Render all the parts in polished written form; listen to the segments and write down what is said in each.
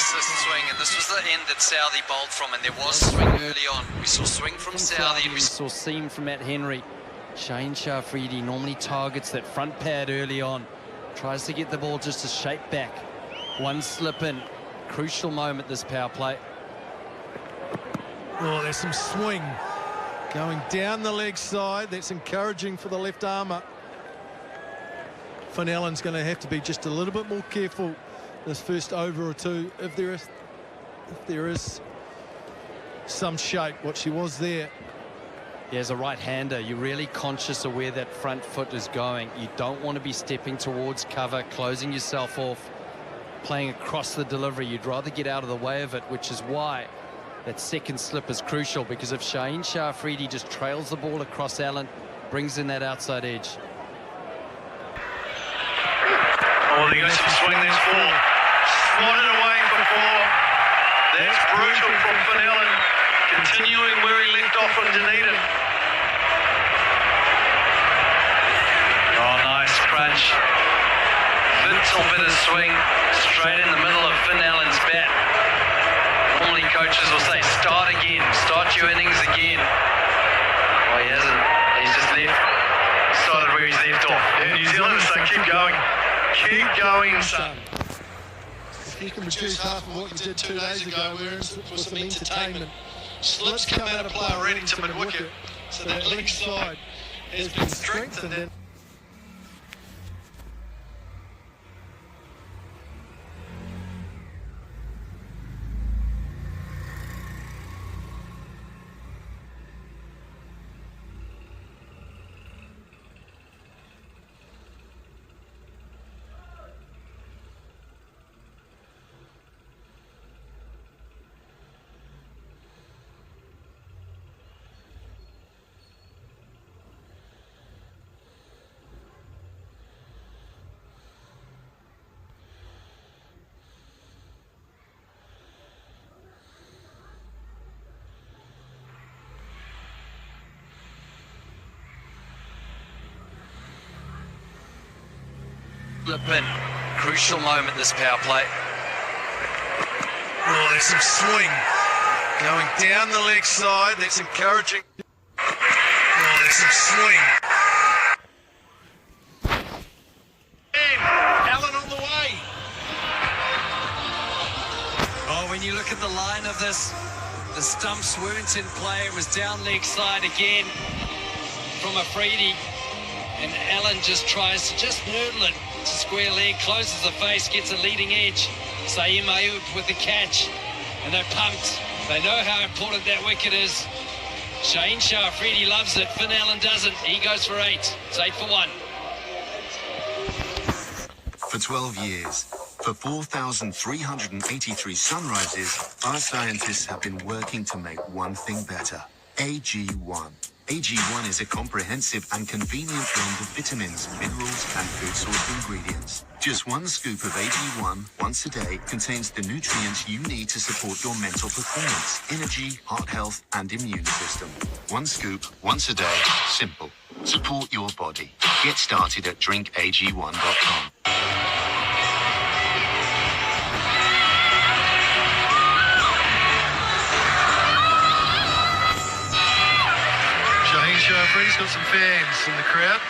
noticed this swing, and this was the end that Southey bowled from, and there was swing early on. We saw swing from Southey, and we saw seam from Matt Henry. Shane Shafridi normally targets that front pad early on, tries to get the ball just a shape back. One slip in, crucial moment this power play. Oh, there's some swing going down the leg side. That's encouraging for the left armour. Finn Allen's going to have to be just a little bit more careful this first over or two, if there is some shape, what she was there. Yeah, as a right-hander, you're really conscious of where that front foot is going. You don't want to be stepping towards cover, closing yourself off, playing across the delivery. You'd rather get out of the way of it, which is why that second slip is crucial, because if Shaheen Shah-Afridi just trails the ball across Allen, brings in that outside edge. Oh, there goes some swing, there's four. Swatted away for four. That's brutal from Finn Allen. Continuing where he left off on Dunedin. Oh, nice crunch. Little bit of swing straight in the middle of Finn Allen's bat. Normally coaches will say, start again, start your innings again. Well, he hasn't. He's just started where he's left off. New Zealanders say, keep going. Keep going, son. If you can reduce half of what you did 2 days ago, we're in for some entertainment. Slips come out of play already to mid-wicket, so that leg side has been strengthened. In. Crucial moment this power play. Oh, there's some swing going down the leg side. That's encouraging. Oh, there's some swing. And Allen on the way. Oh, when you look at the line of this, the stumps weren't in play. It was down leg side again from Afridi, and Allen just tries to just noodle it. Square leg, closes the face, gets a leading edge. Saeem Ayub with the catch, and they're pumped. They know how important that wicket is. Shaheen Shah-Afridi loves it. Finn Allen doesn't. He goes for 8. It's 8 for 1. For 12 years, for 4,383 sunrises, our scientists have been working to make one thing better. AG1. AG1 is a comprehensive and convenient blend of vitamins, minerals, and food source ingredients. Just one scoop of AG1 once a day contains the nutrients you need to support your mental performance, energy, heart health, and immune system. One scoop once a day. Simple. Support your body. Get started at drinkag1.com. Shah-Afridi's got some fans in the crowd.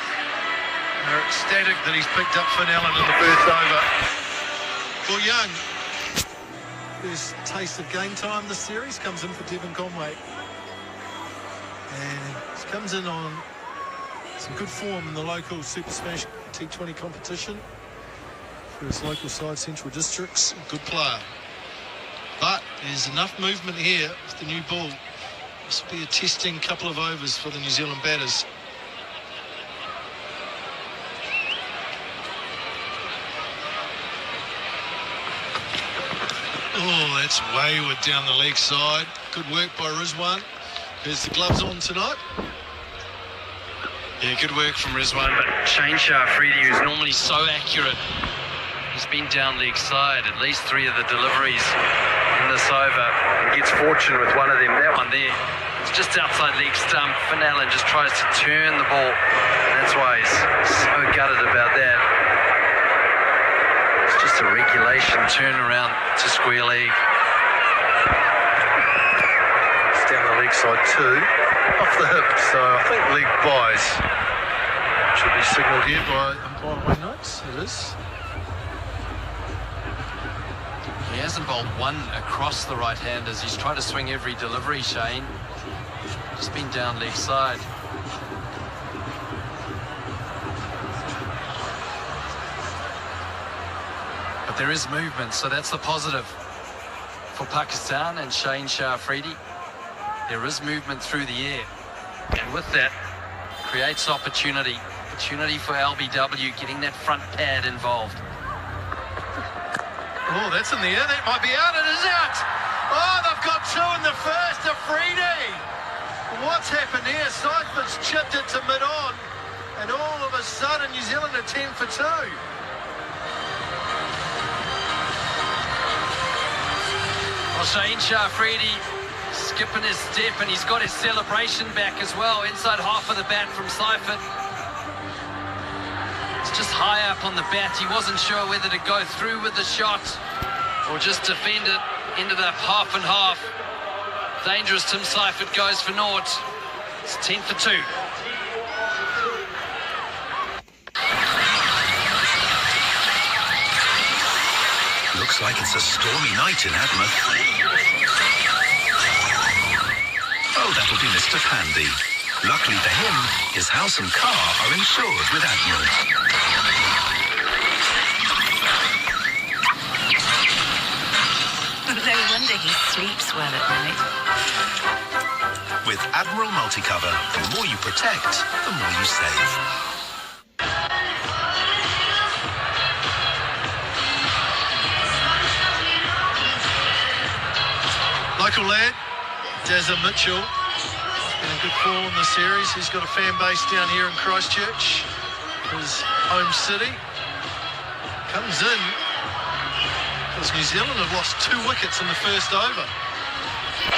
They're ecstatic that he's picked up Finn Allen in the first over. For Young, his taste of game time this series comes in for Devon Conway. And he comes in on some good form in the local Super Smash T20 competition for his local side, Central Districts. Good player. But there's enough movement here with the new ball. This will be a testing couple of overs for the New Zealand batters. Oh, that's wayward down the leg side. Good work by Rizwan. There's the gloves on tonight. Yeah, good work from Rizwan, but Shaheen Shah-Afridi, who's normally so accurate, has been down leg side at least 3 of the deliveries in this over, and gets fortunate with one of them. That one there, it's just outside leg stump. Finn Allen just tries to turn the ball, and that's why he's so gutted about that. It's just Just a regulation turnaround to square leg. It's down the leg side too, off the hip, so I think leg buys. Should be signalled here by umpire Wayne Notes. It is. He hasn't bowled one across the right-handers. He's tried to swing every delivery, Shane. Just been down leg side. But there is movement, so that's the positive for Pakistan and Shane Shah Afridi. There is movement through the air, and with that creates opportunity for LBW getting that front pad involved. Oh, that's in the air. That might be out. It is out. Oh, they've got two in the first. Afridi. What's happened here? Seifert chipped it to mid-on, and all of a sudden New Zealand are 10 for 2. Well, Shane Shah Afridi skipping his step, and he's got his celebration back as well. Inside half of the bat from Seifert. It's just high up on the bat. He wasn't sure whether to go through with the shot or just defend it. Ended up half and half. Dangerous Tim Seifert goes for naught. It's 10 for 2. Looks like it's a stormy night in Admouth. Oh, that'll be Mr. Pandy. Luckily for him, his house and car are insured with Admiral. No wonder he sleeps well at night. With Admiral Multicover, the more you protect, the more you save. Local lad, Dazza Mitchell, in a good form in the series. He's got a fan base down here in Christchurch, his home city. Comes in because New Zealand have lost 2 wickets in the first over.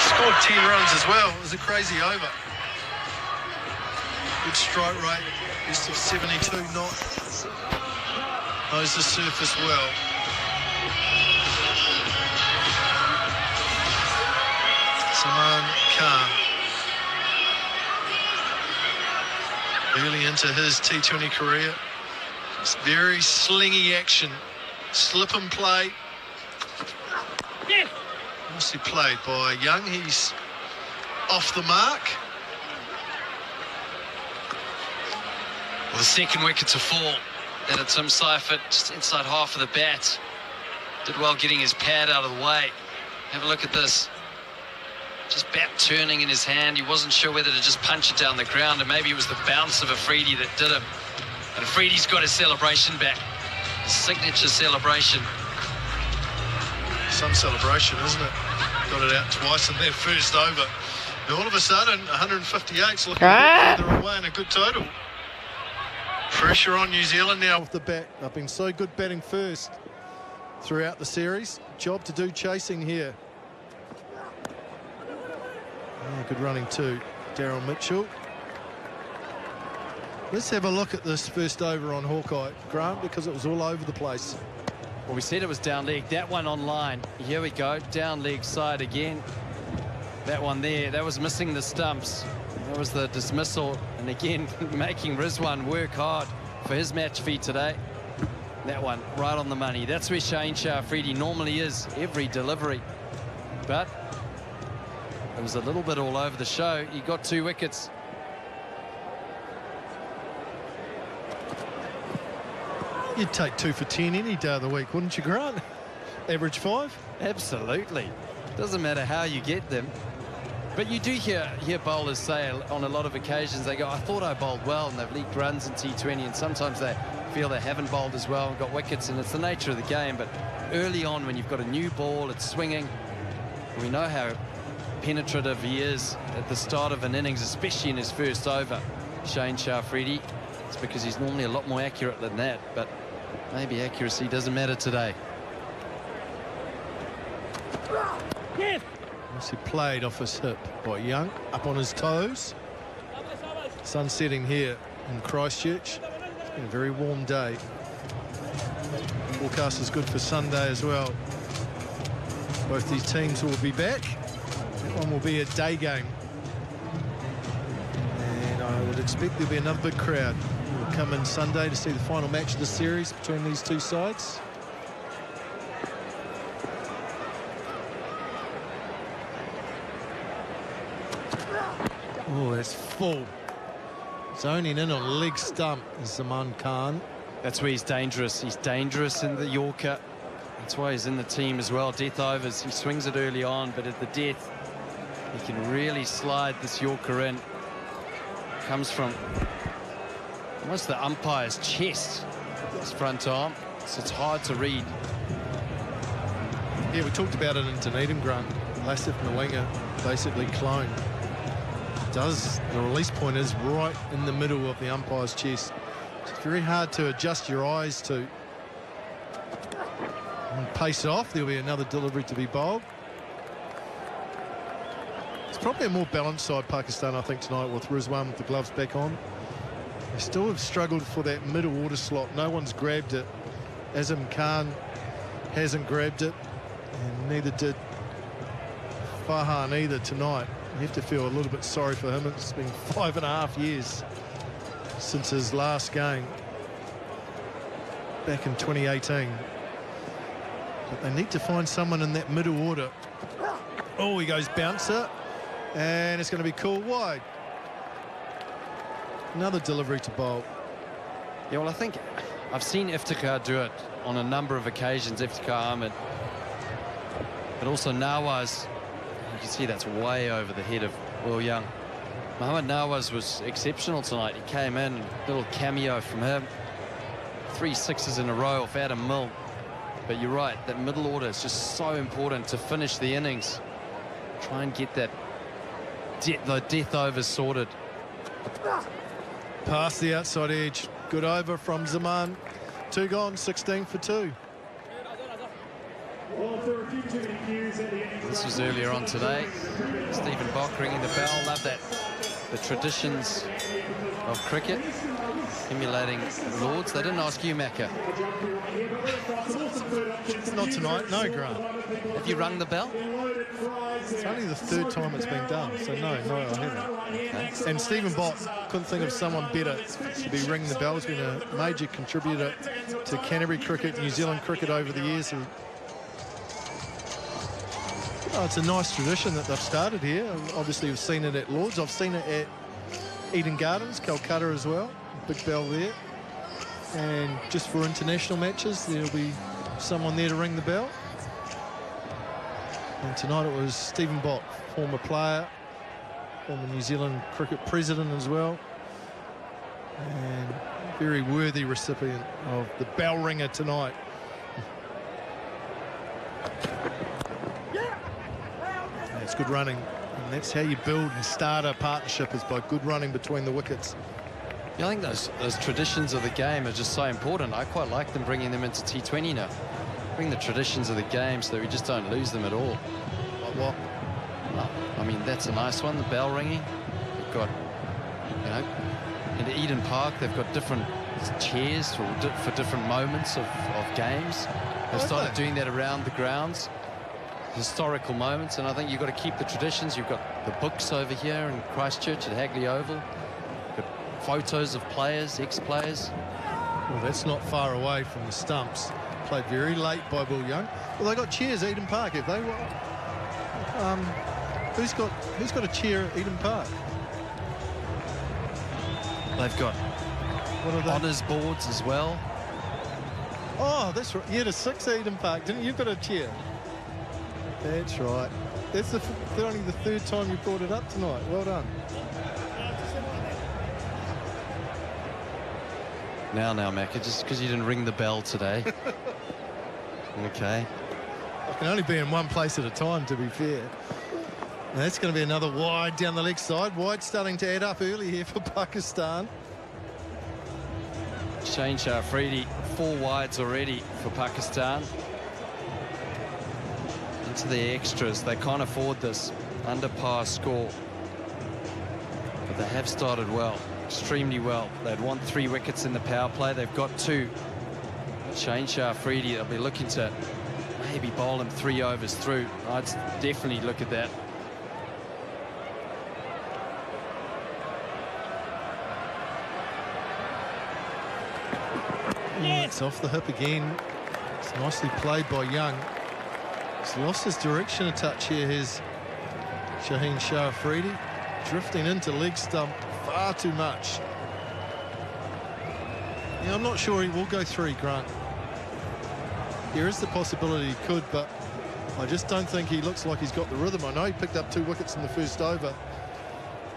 Scored 10 runs as well. It was a crazy over. Good strike rate, best of 72 knot. Knows the surface well. Salman Khan. Early into his T20 career. It's very slingy action. Slip and play. Nicely played by Young. He's off the mark. Well, the second wicket to fall. That at Tim Seifert, just inside half of the bat. Did well getting his pad out of the way. Have a look at this. Just bat turning in his hand. He wasn't sure whether to just punch it down the ground, and maybe it was the bounce of Afridi that did him. And Afridi's got his celebration back. His signature celebration. Some celebration, isn't it? Got it out twice in their first over. And all of a sudden, 158's looking further away and a good total. Pressure on New Zealand now with the bat. They've been so good batting first throughout the series. Job to do chasing here. Oh, good running too, Daryl Mitchell. Let's have a look at this first over on Hawkeye, Grant, because it was all over the place. Well, we said it was down leg. That one on line. Here we go. Down leg side again. That one there. That was missing the stumps. That was the dismissal. And again, making Rizwan work hard for his match fee today. That one right on the money. That's where Shane Shah Afridi normally is every delivery. But it was a little bit all over the show. He got 2 wickets. You'd take 2 for 10 any day of the week, wouldn't you, Grant? Average 5? Absolutely. Doesn't matter how you get them. But you do hear bowlers say on a lot of occasions, they go, I thought I bowled well, and they've leaked runs in T20, and sometimes they feel they haven't bowled as well and got wickets, and it's the nature of the game. But early on, when you've got a new ball, it's swinging. We know how penetrative he is at the start of an innings, especially in his first over. Shane Shah Afridi. It's because he's normally a lot more accurate than that, but maybe accuracy doesn't matter today. He played off his hip by Young, up on his toes. Sun setting here in Christchurch. It's been a very warm day. forecast is good for Sunday as well. Both these teams will be back. That one will be a day game. And I would expect there'll be another big crowd who will come in Sunday to see the final match of the series between these two sides. Oh, that's full. Zoning in on leg stump is Zaman Khan. That's where he's dangerous. He's dangerous in the Yorker. That's why he's in the team as well. Death overs. He swings it early on, but at the death, he can really slide this Yorker in. Comes from almost the umpire's chest, his front arm. So it's hard to read. Yeah, we talked about it in Dunedin, Grant. Lasif Nwanga, basically clone. The release point is right in the middle of the umpire's chest. It's very hard to adjust your eyes to. And pace it off. There'll be another delivery to be bowled. It's probably a more balanced side, Pakistan, I think, tonight with Rizwan with the gloves back on. They still have struggled for that middle order slot. No one's grabbed it. Azam Khan hasn't grabbed it, and neither did Farhan either tonight. You have to feel a little bit sorry for him. It's been 5.5 years since his last game back in 2018. But they need to find someone in that middle order. Oh, he goes bouncer, and it's going to be called wide. Another delivery to bowl. Yeah, well, I think I've seen Iftikhar do it on a number of occasions, Iftikhar Ahmed. But also Nawaz. You can see that's way over the head of Will Young. Mohamed Nawaz was exceptional tonight. He came in, a little cameo from him. 3 sixes in a row off Adam Mill. But you're right, that middle order is just so important to finish the innings. Try and get that the death overs sorted. Past the outside edge. Good over from Zaman. 2 gone, 16 for 2. This was earlier on today. Stephen Bock ringing the bell. Love that. The traditions of cricket. Emulating Lords. They didn't ask you, Macca. Not tonight, no, Grant. Have you rung the bell? It's only the 3rd time it's been done, so no, I haven't. Okay. And Stephen Bott couldn't think of someone better to be ringing the bell. He's been a major contributor to Canterbury cricket, New Zealand cricket over the years. Oh, it's a nice tradition that they've started here. Obviously, we've seen it at Lords. I've seen it at Eden Gardens, Calcutta as well. Big bell there. And just for international matches, there'll be someone there to ring the bell. And tonight it was Stephen Bott, former player, former New Zealand cricket president as well. And very worthy recipient of the bell ringer tonight. It's good running, and that's how you build and start a partnership, is by good running between the wickets. Yeah, I think those traditions of the game are just so important. I quite like them bringing them into T20 now. Bring the traditions of the game so that we just don't lose them at all. Like what? Well, I mean, that's a nice one, the bell ringing. We've got, you know, in Eden Park, they've got different chairs for different moments of games. They've started doing that around the grounds. Historical moments, and I think you've got to keep the traditions. You've got the books over here in Christchurch at Hagley Oval. You've got photos of players, ex-players. Well, that's not far away from the stumps. Played very late by Will Young. Well, they got chairs at Eden Park, have they? Who's got a chair at Eden Park? They've got What are they? honours boards as well. Oh, that's right. You had a 6 at Eden Park, didn't you? You've got a chair. That's right. That's only the 3rd time you brought it up tonight. Well done. Now, Macca, just because you didn't ring the bell today. Okay. I can only be in one place at a time, to be fair. And that's going to be another wide down the leg side. Wide starting to add up early here for Pakistan. Shane Shah-Afridi, 4 wides already for Pakistan. Into the extras. They can't afford this under par score. But they have started well, extremely well. They'd want 3 wickets in the power play. They've got 2. Shane Shah-Afridi, they'll be looking to maybe bowl him 3 overs through. I'd definitely look at that. It's off the hip again. It's nicely played by Young. He's lost his direction a touch here, his Shaheen Shah-Afridi. Drifting into leg stump far too much. Yeah, I'm not sure he will go 3, Grant. There is the possibility he could, but I just don't think he looks like he's got the rhythm. I know he picked up 2 wickets in the first over,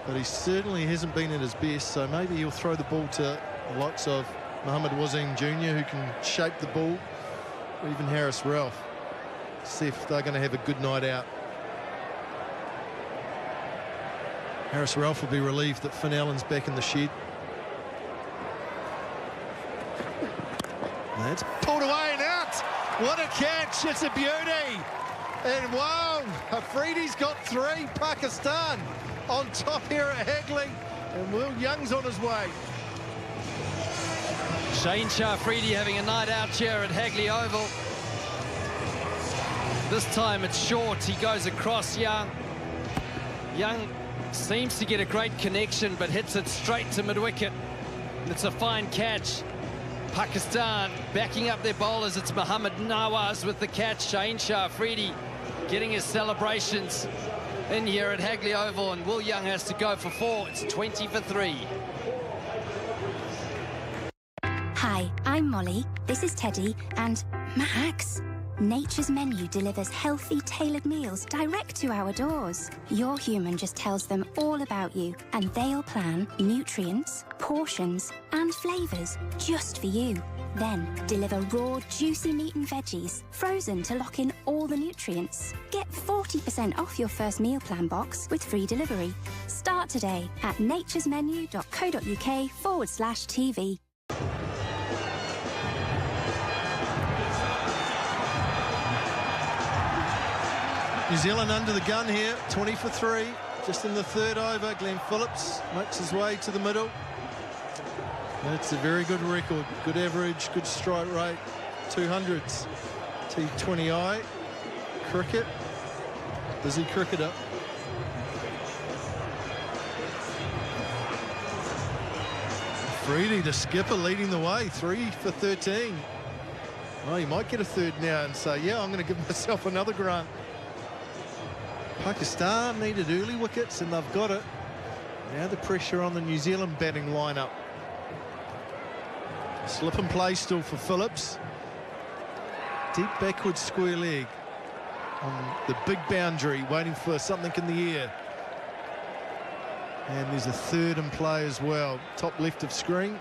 but he certainly hasn't been at his best, so maybe he'll throw the ball to the likes of Mohammad Wasim Jr., who can shape the ball, or even Harris Ralph. See if they're going to have a good night out. Harris Ralph will be relieved that Finn Allen's back in the shed. That's pulled away and out. What a catch. It's a beauty. And wow, Afridi's got 3. Pakistan on top here at Hagley. And Will Young's on his way. Shane Shah-Afridi having a night out here at Hagley Oval. This time it's short. He goes across Young. Young seems to get a great connection, but hits it straight to mid-wicket. It's a fine catch. Pakistan backing up their bowlers. It's Mohammad Nawaz with the catch. Shane Shah-Afridi getting his celebrations in here at Hagley Oval, and Will Young has to go for 4. It's 20 for 3. Hi, I'm Molly. This is Teddy and Max. Nature's Menu delivers healthy, tailored meals direct to our doors. Your human just tells them all about you, and they'll plan nutrients, portions, and flavours just for you. Then deliver raw, juicy meat and veggies, frozen to lock in all the nutrients. Get 40% off your first meal plan box with free delivery. Start today at naturesmenu.co.uk/TV. New Zealand under the gun here, 20 for 3. Just in the 3rd over, Glenn Phillips makes his way to the middle. It's a very good record, good average, good strike rate, 200s. T20I, cricket, busy cricketer. Freedy, the skipper, leading the way, 3 for 13. Oh, he might get a 3rd now and say, yeah, I'm going to give myself another grant. Pakistan needed early wickets, and they've got it. Now the pressure on the New Zealand batting lineup. Slip and play still for Phillips. Deep backward square leg on the big boundary, waiting for something in the air. And there's a 3rd in play as well. Top left of screen.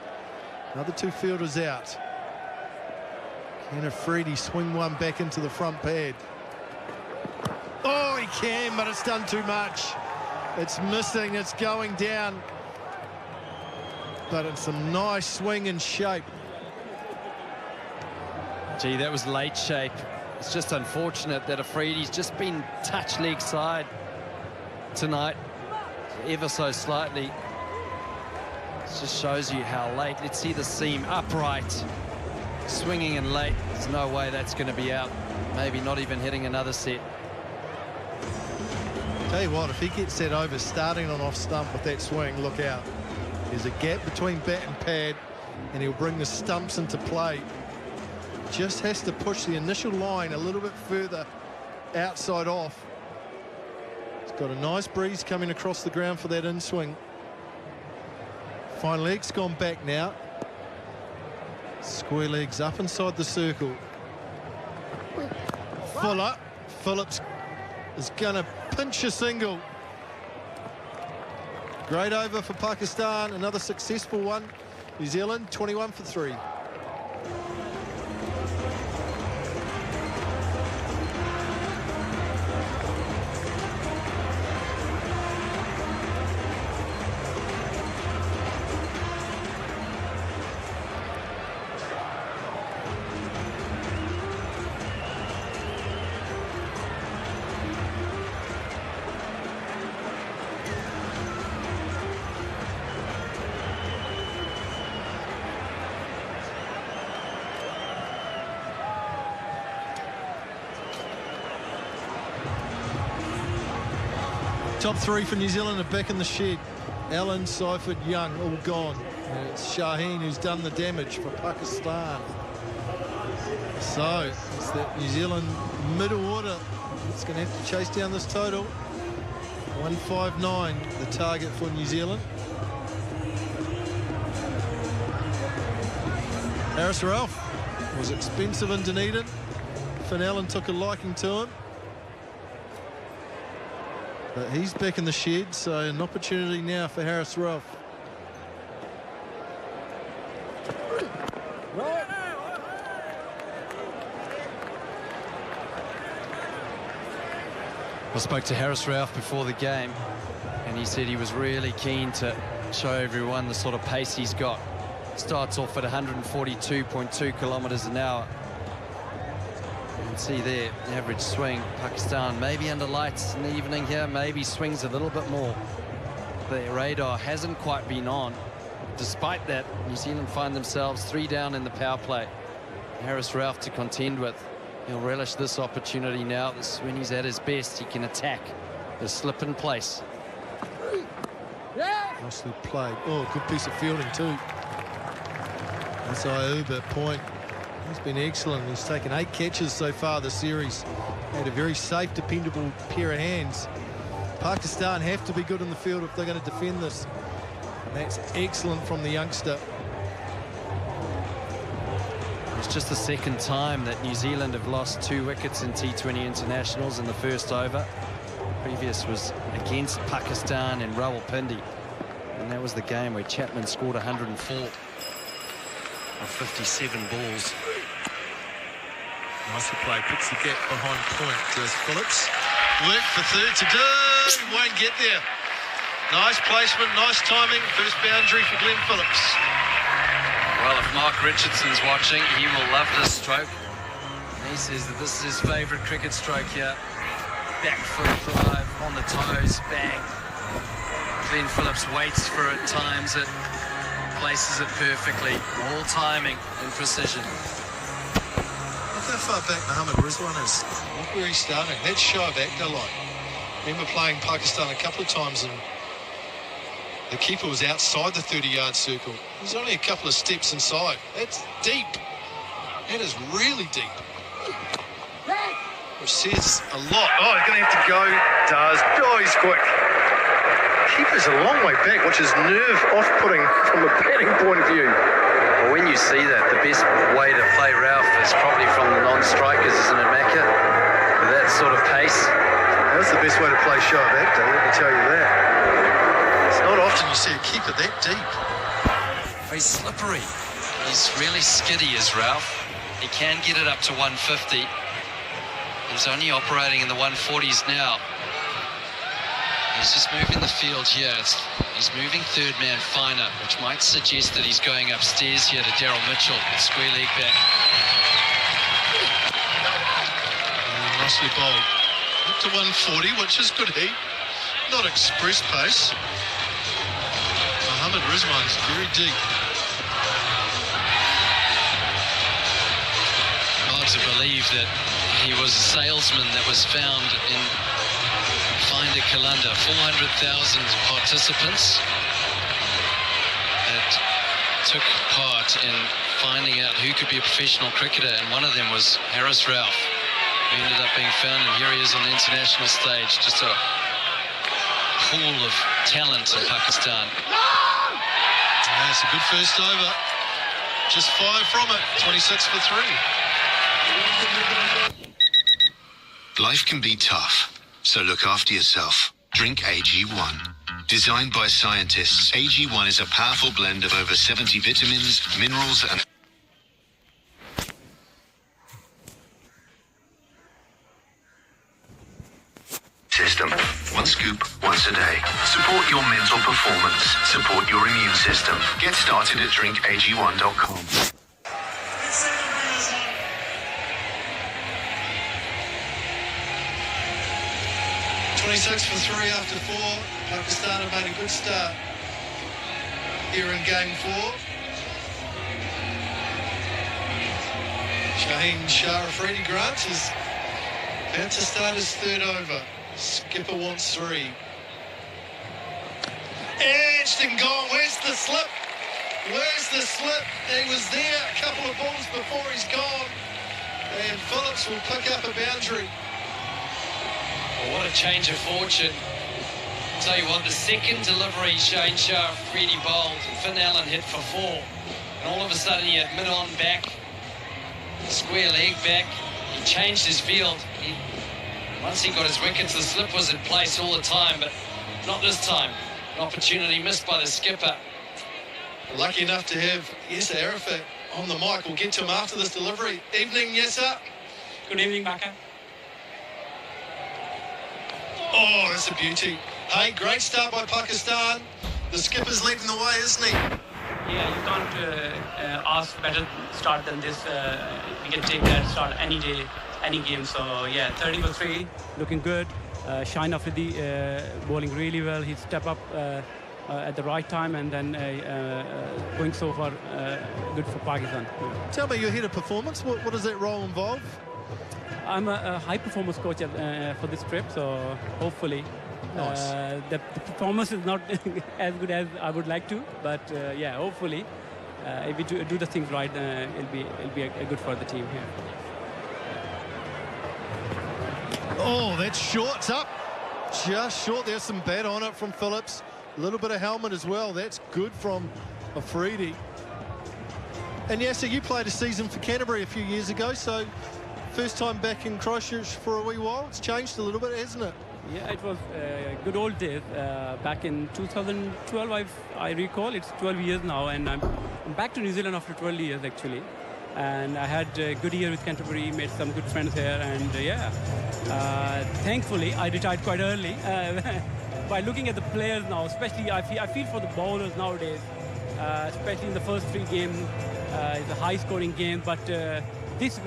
Another 2 fielders out. Can Afridi swing one back into the front pad? Oh, he can, but it's done too much. It's missing, it's going down. But it's a nice swing and shape. Gee, that was late shape. It's just unfortunate that Afridi's just been touch leg side tonight, ever so slightly. It just shows you how late. Let's see the seam upright, swinging and late. There's no way that's going to be out. Maybe not even hitting another set. Tell you what, if he gets that over starting on off stump with that swing, look out. There's a gap between bat and pad, and he'll bring the stumps into play. Just has to push the initial line a little bit further outside off. He's got a nice breeze coming across the ground for that in swing. Fine leg's gone back now. Square legs up inside the circle. Fuller. Phillips is going to pinch a single. Great over for Pakistan, another successful one. New Zealand 21 for 3. Top three for New Zealand are back in the shed. Allen, Seifert, Young, all gone. And it's Shaheen who's done the damage for Pakistan. So it's that New Zealand middle order that's going to have to chase down this total. 159, the target for New Zealand. Harris Ralph was expensive in Dunedin. Finn Allen took a liking to him. But he's back in the shed, so an opportunity now for Harris Ralph. I spoke to Harris Ralph before the game, and he said he was really keen to show everyone the sort of pace he's got. Starts off at 142.2 kilometres an hour. You can see there, the average swing. Pakistan maybe under lights in the evening here, maybe swings a little bit more. The radar hasn't quite been on. Despite that, New Zealand find themselves 3 down in the power play. Harris Ralph to contend with. He'll relish this opportunity now. This is when he's at his best. He can attack the slip in place. Nicely played. Oh, good piece of fielding too. That's Ayuba point. He's been excellent. He's taken 8 catches so far this series. Had a very safe, dependable pair of hands. Pakistan have to be good in the field if they're going to defend this. And that's excellent from the youngster. It's just the second time that New Zealand have lost 2 wickets in T20 internationals in the first over. Previous was against Pakistan and Rawalpindi, and that was the game where Chapman scored 104 of 57 balls. Nicely played. Puts the gap behind point. Does Phillips. Work for third to do. Won't get there. Nice placement, nice timing. First boundary for Glenn Phillips. Well, if Mark Richardson's watching, he will love this stroke. He says that this is his favourite cricket stroke here. Back foot drive, on the toes, bang. Glenn Phillips waits for it, times it, places it perfectly. All timing and precision. Look how far back Mohammad Rizwan is. Look where he's starting. That's Shoaib Akhtar like. Remember playing Pakistan a couple of times and the keeper was outside the 30-yard circle. He's only a couple of steps inside. That's deep. That is really deep. Which says a lot. Oh, he's going to have to go. Does. Oh, he's quick. Keeper's a long way back, which is nerve off-putting from a batting point of view. Well, when you see that, the best way to play Ralph is probably from the non-strikers, isn't it, Macca? With that sort of pace. That's the best way to play Shoaib Akhtar, let me tell you that. It's not often you see a keeper that deep. He's slippery. He's really skiddy, is Ralph. He can get it up to 150. He's only operating in the 140s now. He's just moving the field here. He's moving third man finer, which might suggest that he's going upstairs here to Daryl Mitchell, square leg back. Nicely bowled. Up to 140, which is good heat. Not express pace. Mohammad Rizwan's very deep. Hard to believe that he was a salesman that was found in Finder Kalunda. 400,000 participants that took part in finding out who could be a professional cricketer, and one of them was Harris Ralph, who ended up being found, and here he is on the international stage. Just a pool of talent in Pakistan. That's a good first over. Just 5 from it. 26 for 3. Life can be tough, so look after yourself. Drink AG1. Designed by scientists, AG1 is a powerful blend of over 70 vitamins, minerals, and system. 1 scoop once a day. Support your mental performance. Support your immune system. Get started at drinkag1.com. 26 for 3 after 4. Pakistan have made a good start here in game 4. Shaheen Shah Afridi Grant is about to start his 3rd over. Skipper wants 3. Edged and gone. Where's the slip? Where's the slip? He was there a couple of balls before he's gone. And Phillips will pick up a boundary. Well, what a change of fortune. Tell you what, the second delivery Shane Sharp really bowled, and Finn Allen hit for 4. And all of a sudden he had mid-on back, square leg back. He changed his field. Once he got his wickets, the slip was in place all the time, but not this time. An opportunity missed by the skipper. Lucky enough to have Yasser Arafat on the mic. We'll get to him after this delivery. Evening, Yasser. Good evening, Baka. Oh, that's a beauty. Hey, great start by Pakistan. The skipper's leading the way, isn't he? Yeah, you can't ask better start than this. We can take that start any day, any game. So yeah, 30 for 3, looking good. Shine Afridi bowling really well. He stepped up at the right time and then going so far good for Pakistan. Tell me your head of performance. What does that role involve? I'm a high performance coach for this trip, so hopefully Nice. the performance is not as good as I would like to, but yeah, hopefully if we do the things right, it'll be a good for the team here. Oh, that's short. Up. Just short. There's some bat on it from Phillips. A little bit of helmet as well. That's good from Afridi. And Yasser, you played a season for Canterbury a few years ago, so first time back in Christchurch for a wee while. It's changed a little bit, hasn't it? Yeah, it was good old days. Back in 2012, I recall. It's 12 years now, and I'm back to New Zealand after 12 years, actually. And I had a good year with Canterbury, made some good friends here, and yeah, thankfully, I retired quite early. By looking at the players now, especially I feel for the bowlers nowadays, especially in the first 3 games. It's a high-scoring game, but this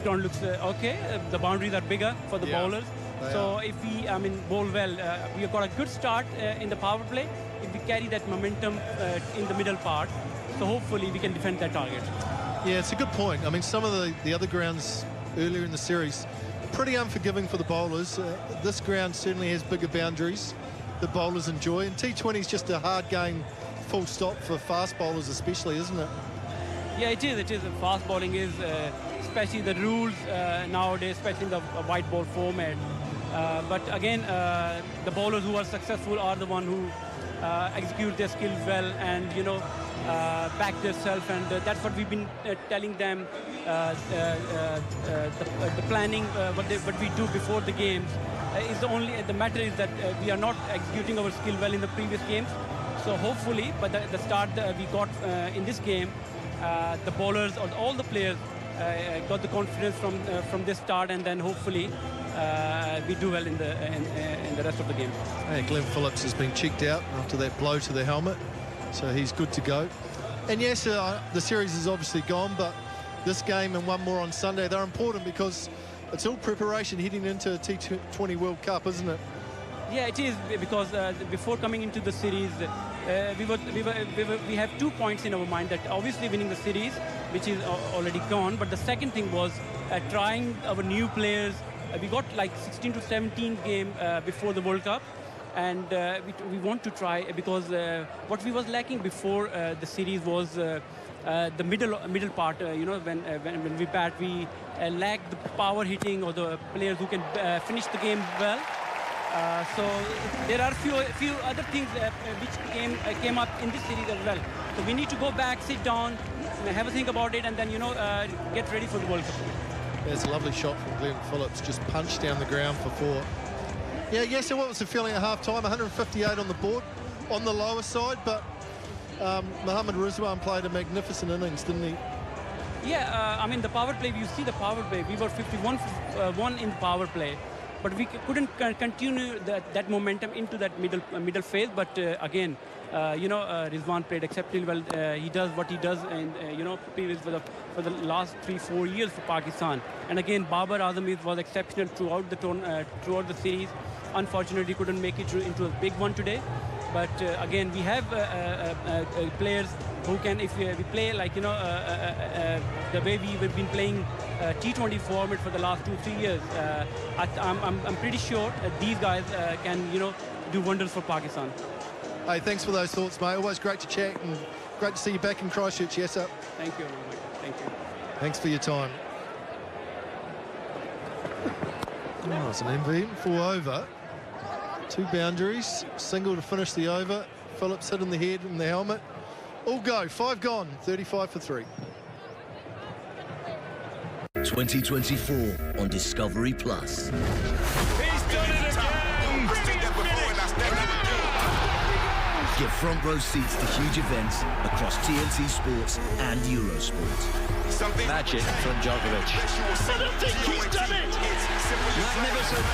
ground looks okay. The boundaries are bigger for the bowlers. So if we, bowl well, we have got a good start in the power play. If we carry that momentum in the middle part, so hopefully we can defend that target. Yeah, it's a good point. I mean, some of the other grounds earlier in the series, pretty unforgiving for the bowlers. This ground certainly has bigger boundaries that bowlers enjoy. And T20 is just a hard game, full stop, for fast bowlers especially, isn't it? Yeah, it is. It is. Fast bowling is, especially the rules nowadays, especially in the white ball format. But again, the bowlers who are successful are the ones who execute their skills well and, back themselves. And that's what we've been telling them, the planning, what we do before the games. The matter is that we are not executing our skill well in the previous games. So hopefully, but the start we got in this game, the bowlers or all the players got the confidence from this start, and then hopefully we do well in the rest of the game. Hey, Glenn Phillips has been checked out after that blow to the helmet, so he's good to go. And yes, the series is obviously gone, but this game and one more on Sunday, they're important because it's all preparation heading into T20 World Cup, isn't it? Yeah, it is, because before coming into the series, we have 2 points in our mind, that obviously winning the series, which is already gone, but the second thing was trying our new players. We got like 16 to 17 game before the World Cup, and we want to try, because what we was lacking before the series was the middle part. When we bat, we lack the power hitting or the players who can finish the game well. So there are few other things which came up in this series as well. So we need to go back, sit down, have a think about it, and then get ready for the World Cup. There's a lovely shot from Glenn Phillips, just punched down the ground for 4. Yeah, yes, so what was the feeling at half-time? 158 on the board, on the lower side, but Mohammad Rizwan played a magnificent innings, didn't he? Yeah, the power play, you see the power play, we were 51-1 in power play, but we couldn't continue that momentum into that middle phase. But again, Rizwan played exceptionally well. He does what he does, and previous for the last 3-4 years for Pakistan. And again, Babar Azam was exceptional throughout the series. Unfortunately, couldn't make it into a big one today. But again, we have players who can, if we play like the way we've been playing T20 format for the last 2-3 years, I'm pretty sure these guys can do wonders for Pakistan. Hey, thanks for those thoughts, mate. Always great to chat and great to see you back in Christchurch. Yes, sir. Thank you, Michael. Thank you. Thanks for your time. Oh, it's an MV, 4 over. 2 boundaries, single to finish the over. Phillips hit in the head and the helmet. All go, 5 gone, 35 for 3. 2024 on Discovery Plus. He's done it again! Get front row seats to huge events across TNT Sports and Eurosport. Magic from Djokovic. I don't think he's done it! Magnificent!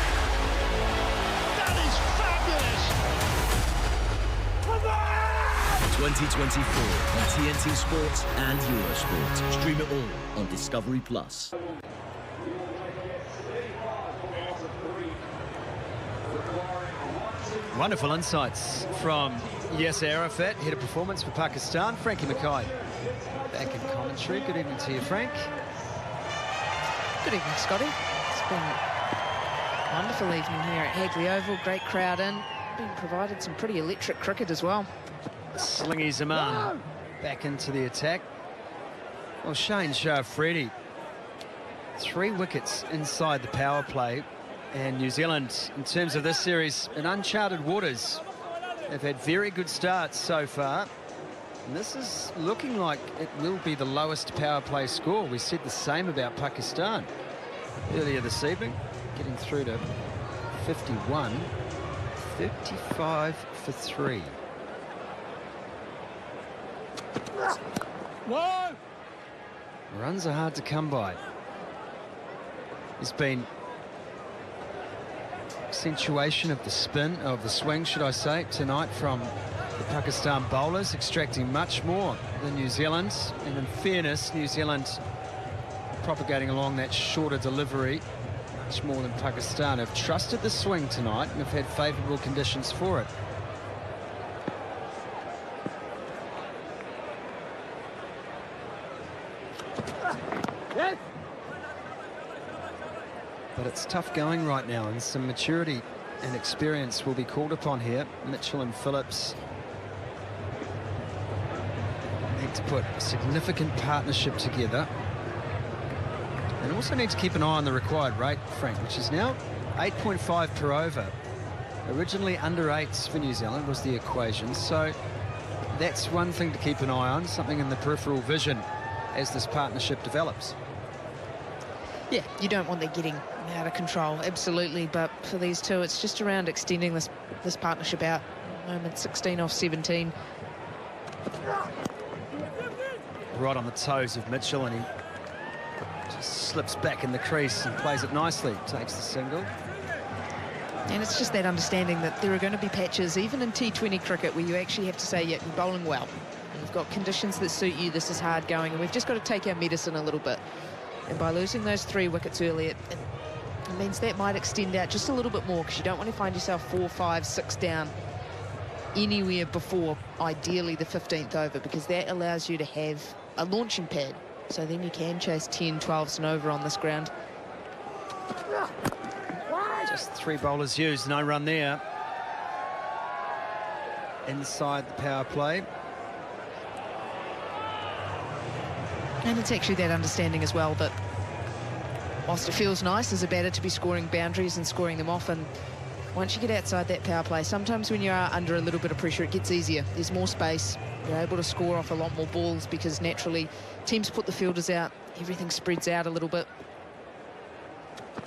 That is fabulous! 2024 on TNT Sports and Eurosport. Stream it all on Discovery Plus. Wonderful insights from Yasser Arafat, head of performance for Pakistan. Frankie Mackay back in commentary. Good evening to you, Frank. Good evening, Scotty. It's been a wonderful evening here at Hagley Oval. Great crowd in. Been provided some pretty electric cricket as well. Slingy Zaman back into the attack. Well, Shane Shah-Freddy, 3 wickets inside the power play. And New Zealand, in terms of this series, in uncharted waters. They've had very good starts so far. And this is looking like it will be the lowest power play score. We said the same about Pakistan earlier this evening, getting through to 51, 35 for 3. Whoa! Runs are hard to come by. There's been accentuation of the spin, of the swing, should I say, tonight from the Pakistan bowlers, extracting much more than New Zealand. And in fairness, New Zealand propagating along that shorter delivery much more than Pakistan. Have trusted the swing tonight and have had favourable conditions for it. But it's tough going right now, and some maturity and experience will be called upon here. Mitchell and Phillips need to put a significant partnership together, and also need to keep an eye on the required rate, Frank, which is now 8.5 per over. Originally under 8s for New Zealand was the equation, so that's one thing to keep an eye on, something in the peripheral vision as this partnership develops. Yeah, you don't want them getting out of control, absolutely. But for these two, it's just around extending this partnership out. Moment 16 off 17. Right on the toes of Mitchell, and he just slips back in the crease and plays it nicely. Takes the single. And it's just that understanding that there are going to be patches, even in T20 cricket, where you actually have to say, yeah, you're bowling well. You've got conditions that suit you. This is hard going, and we've just got to take our medicine a little bit. And by losing those 3 wickets early, it means that might extend out just a little bit more, because you don't want to find yourself 4, 5, 6 down anywhere before, ideally, the 15th over, because that allows you to have a launching pad. So then you can chase 10, 12s and over on this ground. Just 3 bowlers used, no run there. Inside the power play. And it's actually that understanding as well that whilst it feels nice as a batter to be scoring boundaries and scoring them off, and once you get outside that power play, sometimes when you are under a little bit of pressure, it gets easier. There's more space. You're able to score off a lot more balls because naturally teams put the fielders out. Everything spreads out a little bit.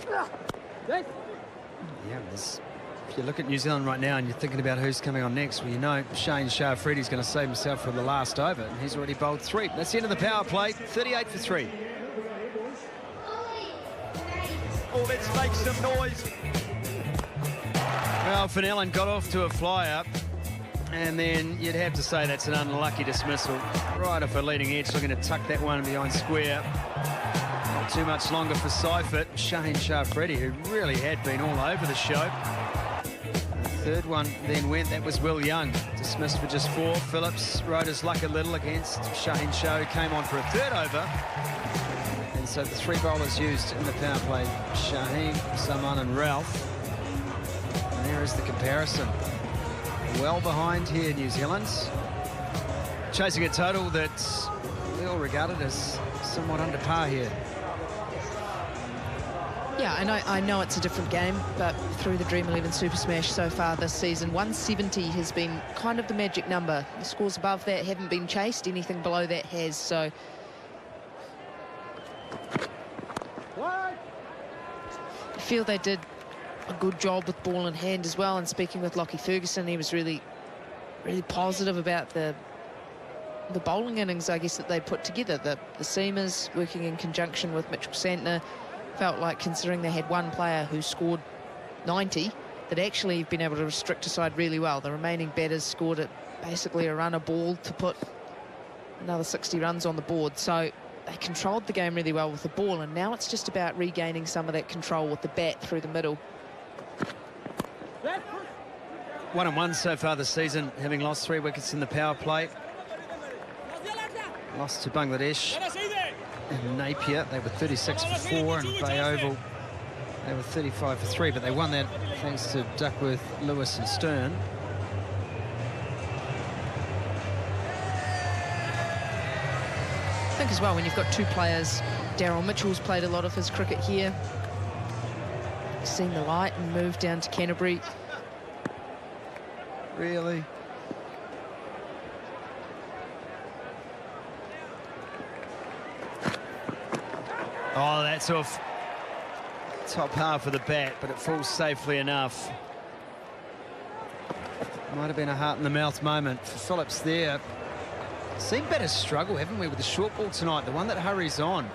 Yeah, if you look at New Zealand right now and you're thinking about who's coming on next, well, you know Shane Shah-Freddy's going to save himself for the last over, and he's already bowled 3. That's the end of the power play, 38 for 3. Oh, let's make some noise. Well, Fennellan got off to a flyer, and then you'd have to say that's an unlucky dismissal. Right off a leading edge, looking to tuck that one behind square. Not too much longer for Seifert. Shane Shah-Freddy, who really had been all over the show. The third one then went, that was Will Young, dismissed for just 4. Phillips rode his luck a little against Shaheen Shah, who came on for a 3rd over. And so the 3 bowlers used in the power play, Shaheen, Saman and Ralph. And there is the comparison. well behind here, New Zealand. Chasing a total that's well regarded as somewhat under par here. Yeah, and I know it's a different game, but through the Dream 11 Super Smash so far this season, 170 has been kind of the magic number. The scores above that haven't been chased. Anything below that has, so... I feel they did a good job with ball in hand as well, and speaking with Lockie Ferguson, he was really positive about the bowling innings, I guess, that they put together. The seamers working in conjunction with Mitchell Santner felt like, considering they had one player who scored 90, that actually have been able to restrict a side really well. The remaining batters scored at basically a run a ball to put another 60 runs on the board. So they controlled the game really well with the ball, and now it's just about regaining some of that control with the bat through the middle. 1-1 so far this season, having lost 3 wickets in the power play. Lost to Bangladesh and Napier. They were 36 for 4, and Bay Oval, they were 35 for 3, but they won that thanks to Duckworth, Lewis and Stern. I think as well, when you've got 2 players, Daryl Mitchell's played a lot of his cricket here. He's seen the light and moved down to Canterbury. Really? Oh, that's off top half of the bat, but it falls safely enough. Might have been a heart-in-the-mouth moment for Phillips there. Seen batters struggle, haven't we, with the short ball tonight, the one that hurries on.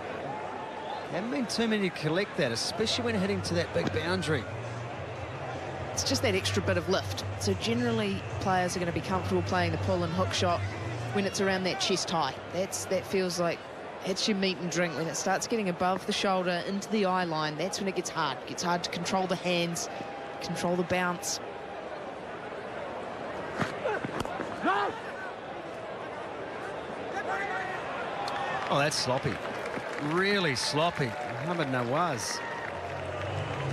Haven't been too many to collect that, especially when hitting to that big boundary. It's just that extra bit of lift. So generally, players are going to be comfortable playing the pull and hook shot when it's around that chest high. That feels like it's your meat and drink. When it starts getting above the shoulder into the eye line, that's when it gets hard. It gets hard to control the hands, control the bounce. Oh, that's sloppy. Really sloppy. Mohamed Nawaz.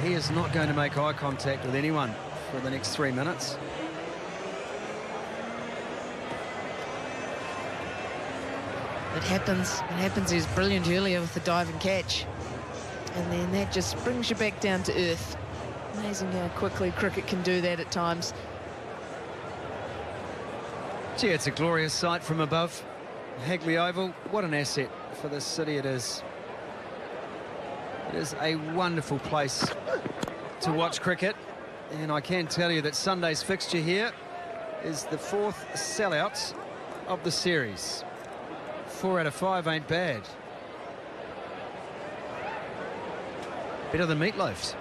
He is not going to make eye contact with anyone for the next 3 minutes. It happens. It happens. He was brilliant earlier with the dive and catch. And then that just brings you back down to earth. Amazing how quickly cricket can do that at times. Gee, it's a glorious sight from above. Hagley Oval, what an asset for this city it is. It is a wonderful place to watch cricket, and I can tell you that Sunday's fixture here is the 4th sellout of the series. 4 out of 5 ain't bad. Better than Meatloaf's.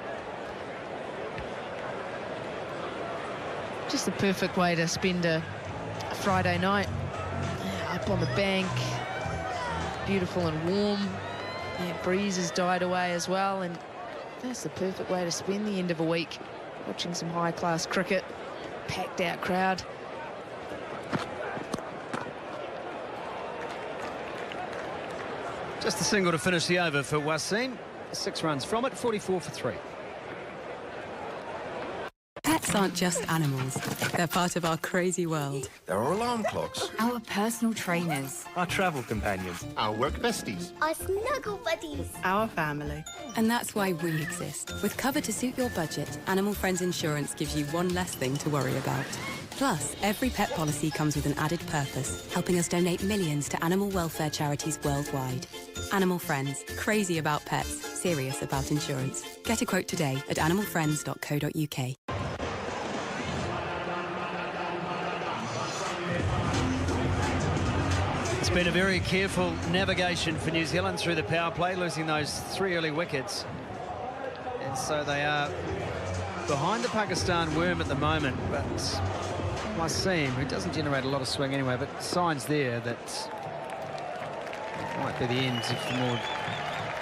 Just the perfect way to spend a Friday night. Up on the bank, beautiful and warm. The breeze has died away as well, and that's the perfect way to spend the end of a week, watching some high-class cricket. Packed out crowd. Just a single to finish the over for Wasim. 6 runs from it, 44 for 3. Pets aren't just animals. They're part of our crazy world. There are alarm clocks. Our personal trainers. Our travel companions. Our work besties. Our snuggle buddies. Our family. And that's why we exist. With cover to suit your budget, Animal Friends Insurance gives you one less thing to worry about. Plus, every pet policy comes with an added purpose, helping us donate millions to animal welfare charities worldwide. Animal Friends, crazy about pets, serious about insurance. Get a quote today at animalfriends.co.uk. It's been a very careful navigation for New Zealand through the power play, losing those 3 early wickets. And so they are behind the Pakistan worm at the moment, but Wasim, who doesn't generate a lot of swing anyway, but signs there that might be the end of the more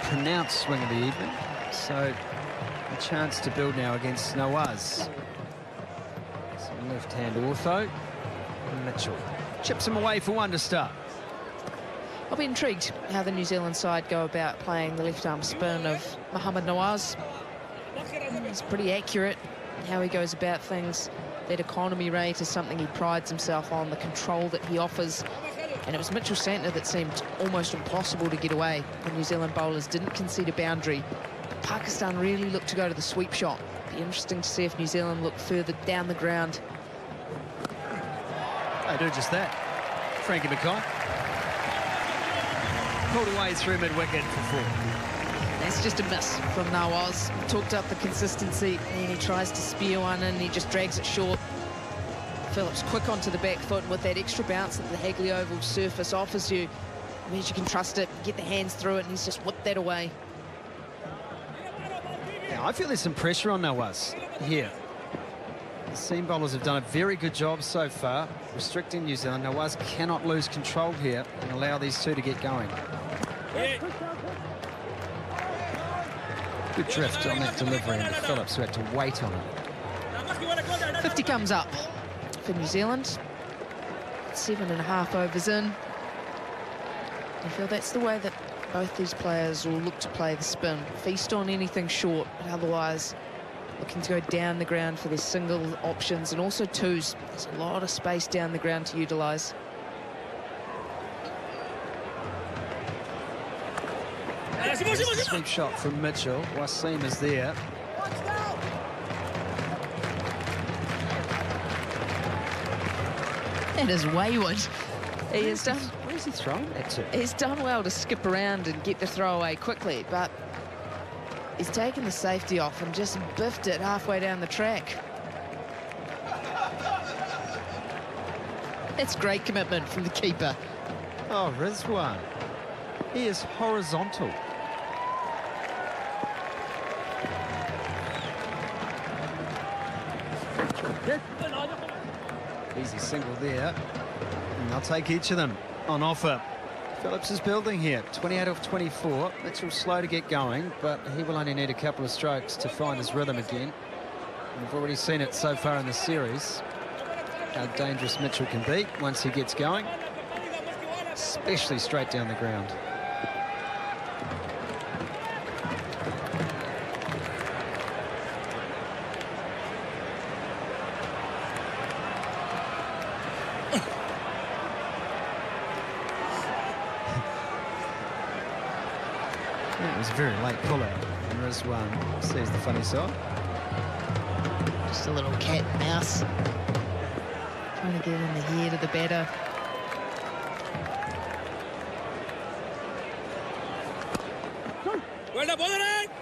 pronounced swing of the evening. So a chance to build now against Nawaz. Some left-hand ortho. Mitchell chips him away for 1 to start. I'll be intrigued how the New Zealand side go about playing the left-arm spin of Mohamed Nawaz. He's pretty accurate, how he goes about things. That economy rate is something he prides himself on, the control that he offers. And it was Mitchell Santner that seemed almost impossible to get away. The New Zealand bowlers didn't concede a boundary. But Pakistan really looked to go to the sweep shot. Be interesting to see if New Zealand look further down the ground. They do just that. Frankie Mackay. Pulled away through mid-wicket for 4. That's just a miss from Nawaz. Talked up the consistency, and he tries to spear one and he just drags it short. Phillips quick onto the back foot, and with that extra bounce that the Hagley Oval surface offers you, it means you can trust it, get the hands through it, and he's just whipped that away. Yeah, I feel there's some pressure on Nawaz here. The seam bowlers have done a very good job so far, restricting New Zealand. Nawaz cannot lose control here and allow these two to get going. Good drift on that delivery into Phillips, who had to wait on it. 50 comes up for New Zealand. 7.5 overs in. I feel that's the way that both these players will look to play the spin. Feast on anything short, but otherwise looking to go down the ground for their single options and also twos. There's a lot of space down the ground to utilise. Sweep shot from Mitchell. Wasim is there. That is wayward. He has done. Where is he throwing that to? He's done well to skip around and get the throw away quickly, but he's taken the safety off and just biffed it halfway down the track. That's great commitment from the keeper. Oh, Rizwan. He is horizontal. Easy single there. And they'll take each of them on offer. Phillips is building here. 28 off 24. Mitchell's slow to get going, but he will only need a couple of strokes to find his rhythm again. We've already seen it so far in the series, how dangerous Mitchell can be once he gets going, especially straight down the ground. That was a very late pull-out, and Rizwan sees the funny side. Just a little cat and mouse. Trying to get in the head of the batter.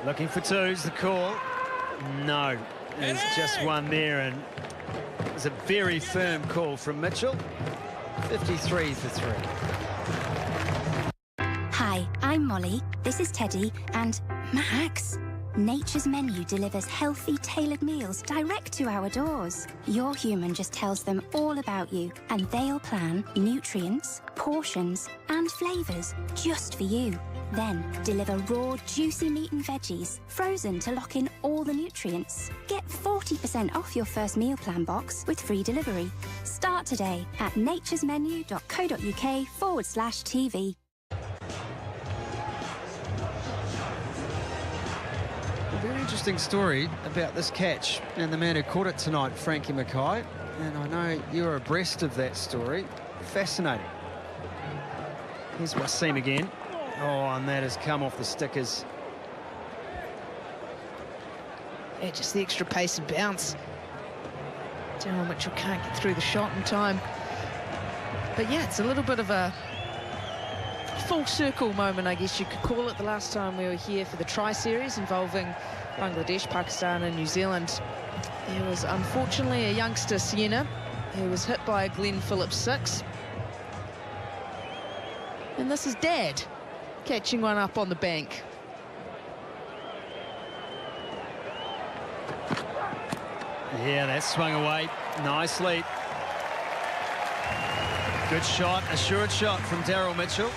Looking for twos, the call. No, there's just one there, and it's a very firm call from Mitchell. 53 for 3. Hi, I'm Molly, this is Teddy, and Max. Nature's Menu delivers healthy, tailored meals direct to our doors. Your human just tells them all about you, and they'll plan nutrients, portions, and flavours just for you. Then deliver raw, juicy meat and veggies, frozen to lock in all the nutrients. Get 40% off your first meal plan box with free delivery. Start today at naturesmenu.co.uk/TV. A very interesting story about this catch and the man who caught it tonight, Frankie Mackay. And I know you're abreast of that story. Fascinating. Here's Wasim again. Oh, and that has come off the stickers. Yeah, just the extra pace and bounce. Daryl Mitchell can't get through the shot in time. But yeah, it's a little bit of a full circle moment, I guess you could call it. The last time we were here for the Tri-Series involving Bangladesh, Pakistan and New Zealand, there was unfortunately a youngster, Sienna, who was hit by a Glenn Phillips 6. And this is Dad catching one up on the bank. Yeah, that swung away nicely. Good shot, assured shot from Daryl Mitchell.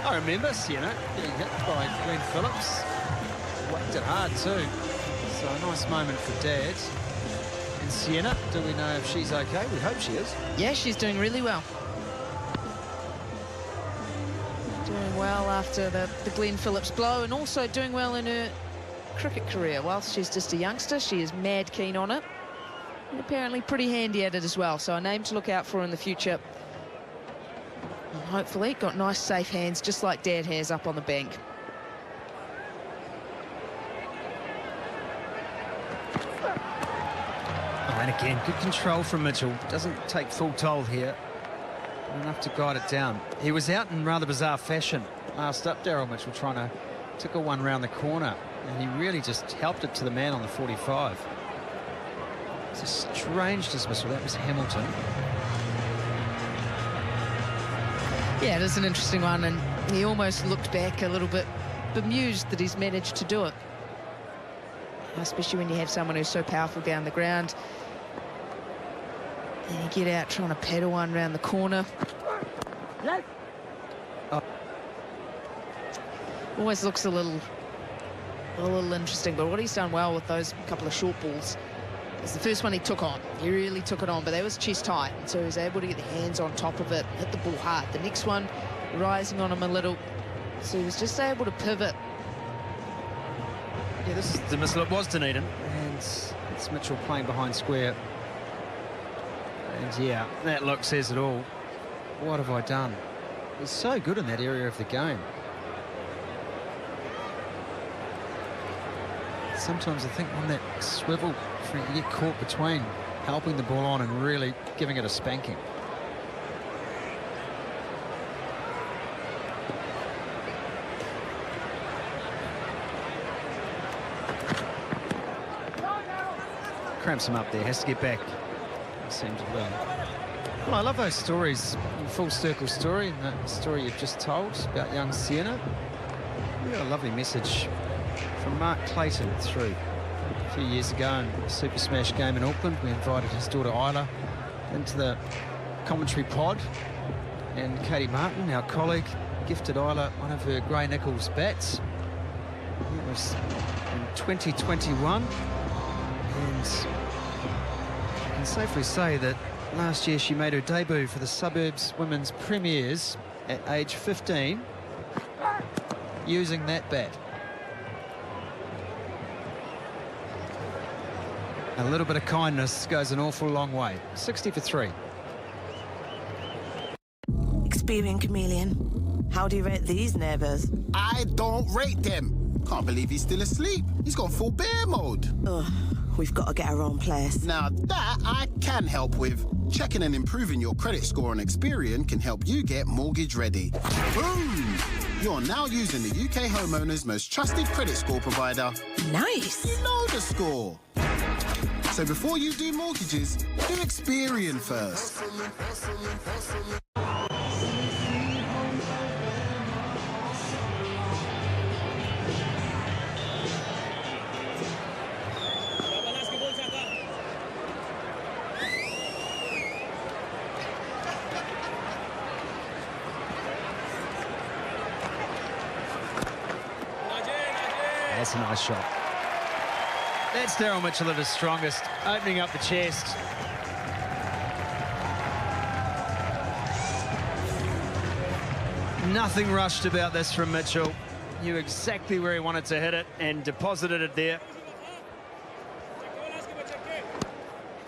I remember Sienna being hit by Glenn Phillips. Whacked it hard too. So a nice moment for Dad. And Sienna, do we know if she's okay? We hope she is. Yeah, she's doing really well. Doing well after the Glenn Phillips blow, and also doing well in her cricket career. Whilst she's just a youngster, she is mad keen on it. And apparently pretty handy at it as well. So a name to look out for in the future. And hopefully got nice safe hands, just like Dad has up on the bank. Oh, and again, good control from Mitchell. Doesn't take full toll here. Enough to guide it down. He was out in rather bizarre fashion last up, Daryl Mitchell, trying to tickle one round the corner, and he really just helped it to the man on the 45. It's a strange dismissal. That was Hamilton. Yeah, it is an interesting one, and he almost looked back a little bit bemused that he's managed to do it. Especially when you have someone who's so powerful down the ground. And you get out trying to pedal one around the corner. Oh. Always looks a little interesting, but what he's done well with those couple of short balls is the first one he took on. He really took it on, but that was chest high, and so he was able to get the hands on top of it, hit the ball hard. The next one, rising on him a little, so he was just able to pivot. Yeah, this is the missile. It was Dunedin, and it's Mitchell playing behind square. And yeah, that look says it all. What have I done? He's so good in that area of the game. Sometimes I think on that swivel, you get caught between helping the ball on and really giving it a spanking. Cramps him up there, has to get back. Seems well. Well, I love those stories, full circle story, and that story you've just told about young Sienna. We got a lovely message from Mark Clayton through a few years ago in a Super Smash game in Auckland. We invited his daughter Isla into the commentary pod, and Katie Martin, our colleague, gifted Isla one of her Grey Nichols bats. It was in 2021, and I can safely say that last year she made her debut for the Suburbs Women's Premiers at age 15 using that bat. A little bit of kindness goes an awful long way. 60 for 3. Experience Chameleon. How do you rate these neighbours? I don't rate them. Can't believe he's still asleep. He's gone full bear mode. Ugh, we've got to get our own place. Now that I can help with. Checking and improving your credit score on Experian can help you get mortgage ready. Boom! You're now using the UK homeowner's most trusted credit score provider. Nice! You know the score. So before you do mortgages, do Experian first. That's a nice shot. That's Daryl Mitchell at his strongest, opening up the chest. Nothing rushed about this from Mitchell. Knew exactly where he wanted to hit it and deposited it there.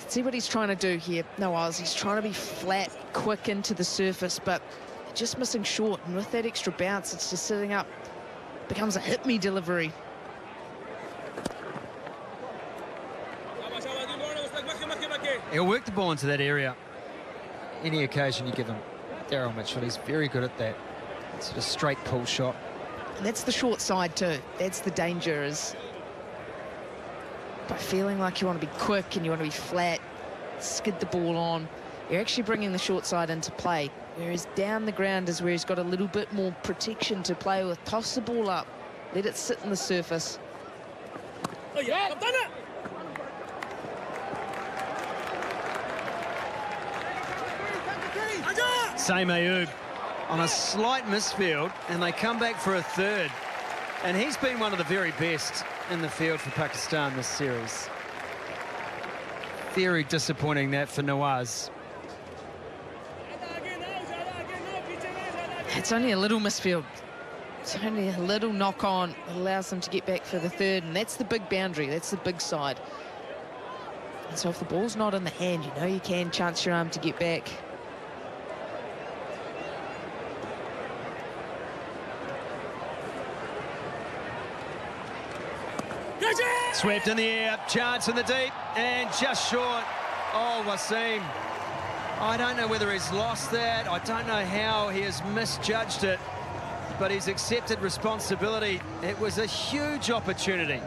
See what he's trying to do here. Noaz, he's trying to be flat, quick into the surface, but just missing short. And with that extra bounce, it's just sitting up. Becomes a hit-me delivery. He'll work the ball into that area any occasion you give him. Daryl Mitchell, he's very good at that. It's a straight pull shot. And that's the short side too. That's the danger, is by feeling like you want to be quick and you want to be flat, skid the ball on, you're actually bringing the short side into play. Whereas down the ground is where he's got a little bit more protection to play with. Toss the ball up, let it sit in the surface. Oh yeah, I've done it! Same Ayub on a slight misfield, and they come back for a third. And he's been one of the very best in the field for Pakistan this series. Very disappointing that for Nawaz. It's only a little misfield. It's only a little knock on that allows them to get back for the third, and that's the big boundary, that's the big side. And so if the ball's not in the hand, you know you can chance your arm to get back. Swept in the air, chance in the deep, and just short. Oh, Wasim. I don't know whether he's lost that. I don't know how he has misjudged it, but he's accepted responsibility. It was a huge opportunity.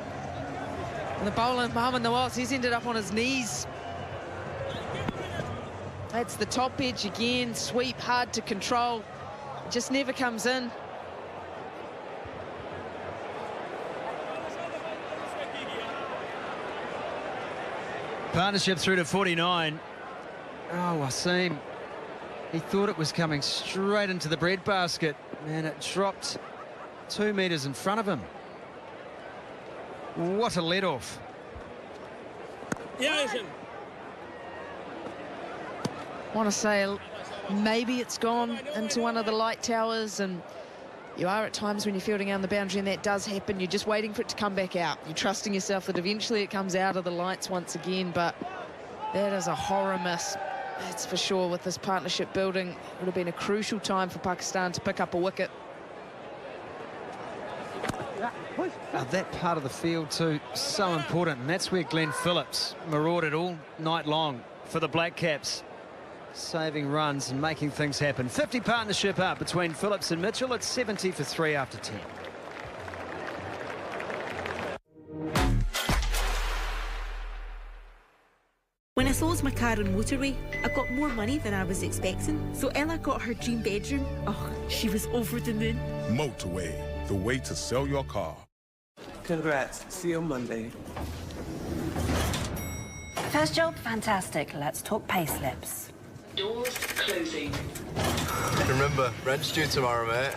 And the bowler, Mohamed Nawaz, he's ended up on his knees. That's the top edge again. Sweep, hard to control. Just never comes in. Partnership through to 49. Oh, Wasim. He thought it was coming straight into the breadbasket, and it dropped 2 metres in front of him. What a let-off. Want to say maybe it's gone into one of the light towers, and you are at times when you're fielding on the boundary and that does happen, you're just waiting for it to come back out. You're trusting yourself that eventually it comes out of the lights once again, but that is a horror miss. That's for sure. With this partnership building, it would have been a crucial time for Pakistan to pick up a wicket. That part of the field too, so important, and that's where Glenn Phillips marauded all night long for the Black Caps, saving runs and making things happen. 50 partnership up between Phillips and Mitchell. It's 70 for 3 after 10. When I sold my car on motorway, I got more money than I was expecting. So Ella got her dream bedroom. Oh, she was over the moon. Motorway, the way to sell your car. Congrats. See you on Monday. First job, fantastic. Let's talk pay slips. Doors closing. Remember, rent's due tomorrow, mate.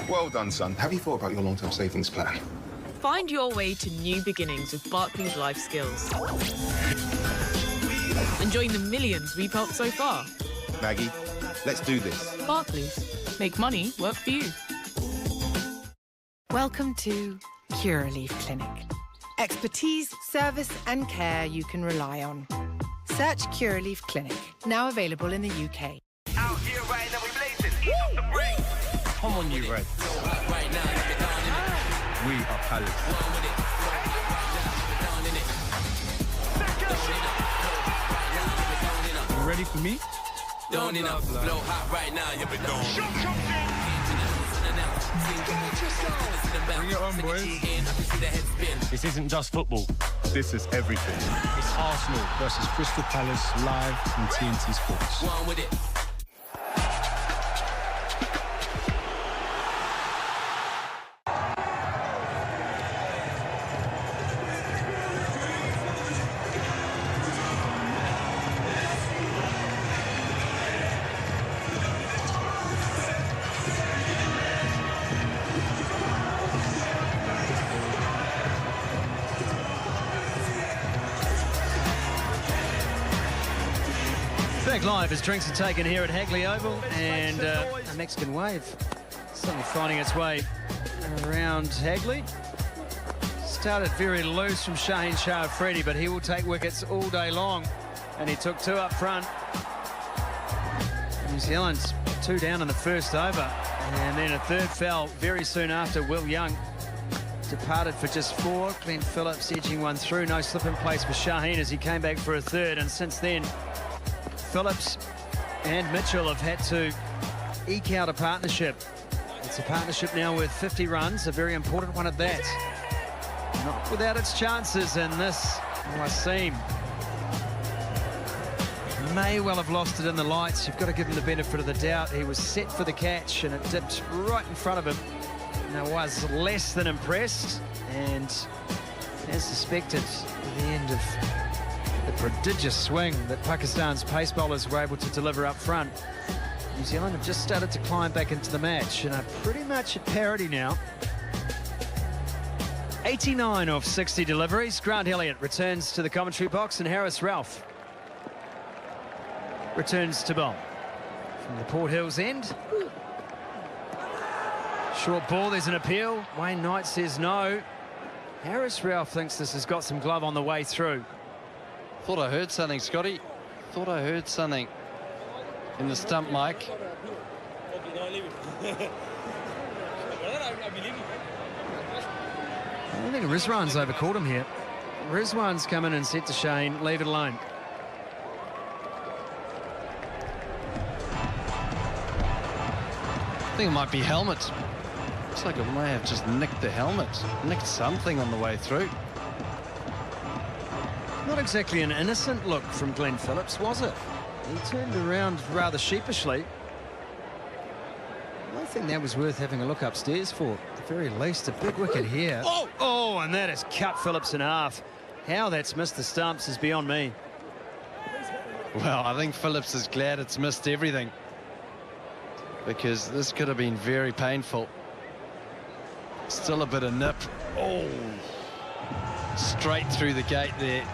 Well done, son. Have you thought about your long-term savings plan? Find your way to new beginnings with Barclays Life Skills. And join the millions we've helped so far. Maggie, let's do this. Barclays. Make money work for you. Welcome to Curaleaf Clinic. Expertise, service and care you can rely on. Search Curaleaf Clinic, now available in the UK. Out here right now, we blazing. Ease up the brakes. Come on, you Reds. We are Palace. You ready for me? Don't enough, blow hot right now, you be gone. Bring it on, boys. This isn't just football. This is everything. It's Arsenal versus Crystal Palace live on TNT Sports. One with it. Back live as drinks are taken here at Hagley Oval, and a Mexican wave suddenly finding its way around Hagley. Started very loose from Shaheen Shah Afridi, but he will take wickets all day long, and he took 2 up front. New Zealand's 2 down in the first over, and then a third fell very soon after. Will Young departed for just 4. Glenn Phillips edging one through. No slip in place for Shaheen as he came back for a third, and since then Phillips and Mitchell have had to eke out a partnership. It's a partnership now with 50 runs, a very important one at that. Not without its chances, and this Wasim may well have lost it in the lights. You've got to give him the benefit of the doubt. He was set for the catch and it dipped right in front of him. Nawaz less than impressed, and as suspected at the end of the prodigious swing that Pakistan's pace bowlers were able to deliver up front, New Zealand have just started to climb back into the match and are pretty much at parity now. 89 of 60 deliveries. Grant Elliott returns to the commentary box, and Harris Ralph returns to bowl from the Port Hills end. Short ball, there's an appeal. Wayne Knight says no. Harris Ralph thinks this has got some glove on the way through. Thought I heard something, Scotty. Thought I heard something in the stump mic. I think Rizwan's overcalled him here. Rizwan's come in and said to Shane, leave it alone. I think it might be helmet. Looks like it may have just nicked the helmet. Nicked something on the way through. Not exactly an innocent look from Glenn Phillips, was it? He turned around rather sheepishly. I think that was worth having a look upstairs for. At the very least, a big wicket here. Oh, and that has cut Phillips in half. How that's missed the stumps is beyond me. Well, I think Phillips is glad it's missed everything, because this could have been very painful. Still a bit of nip. Oh, straight through the gate there.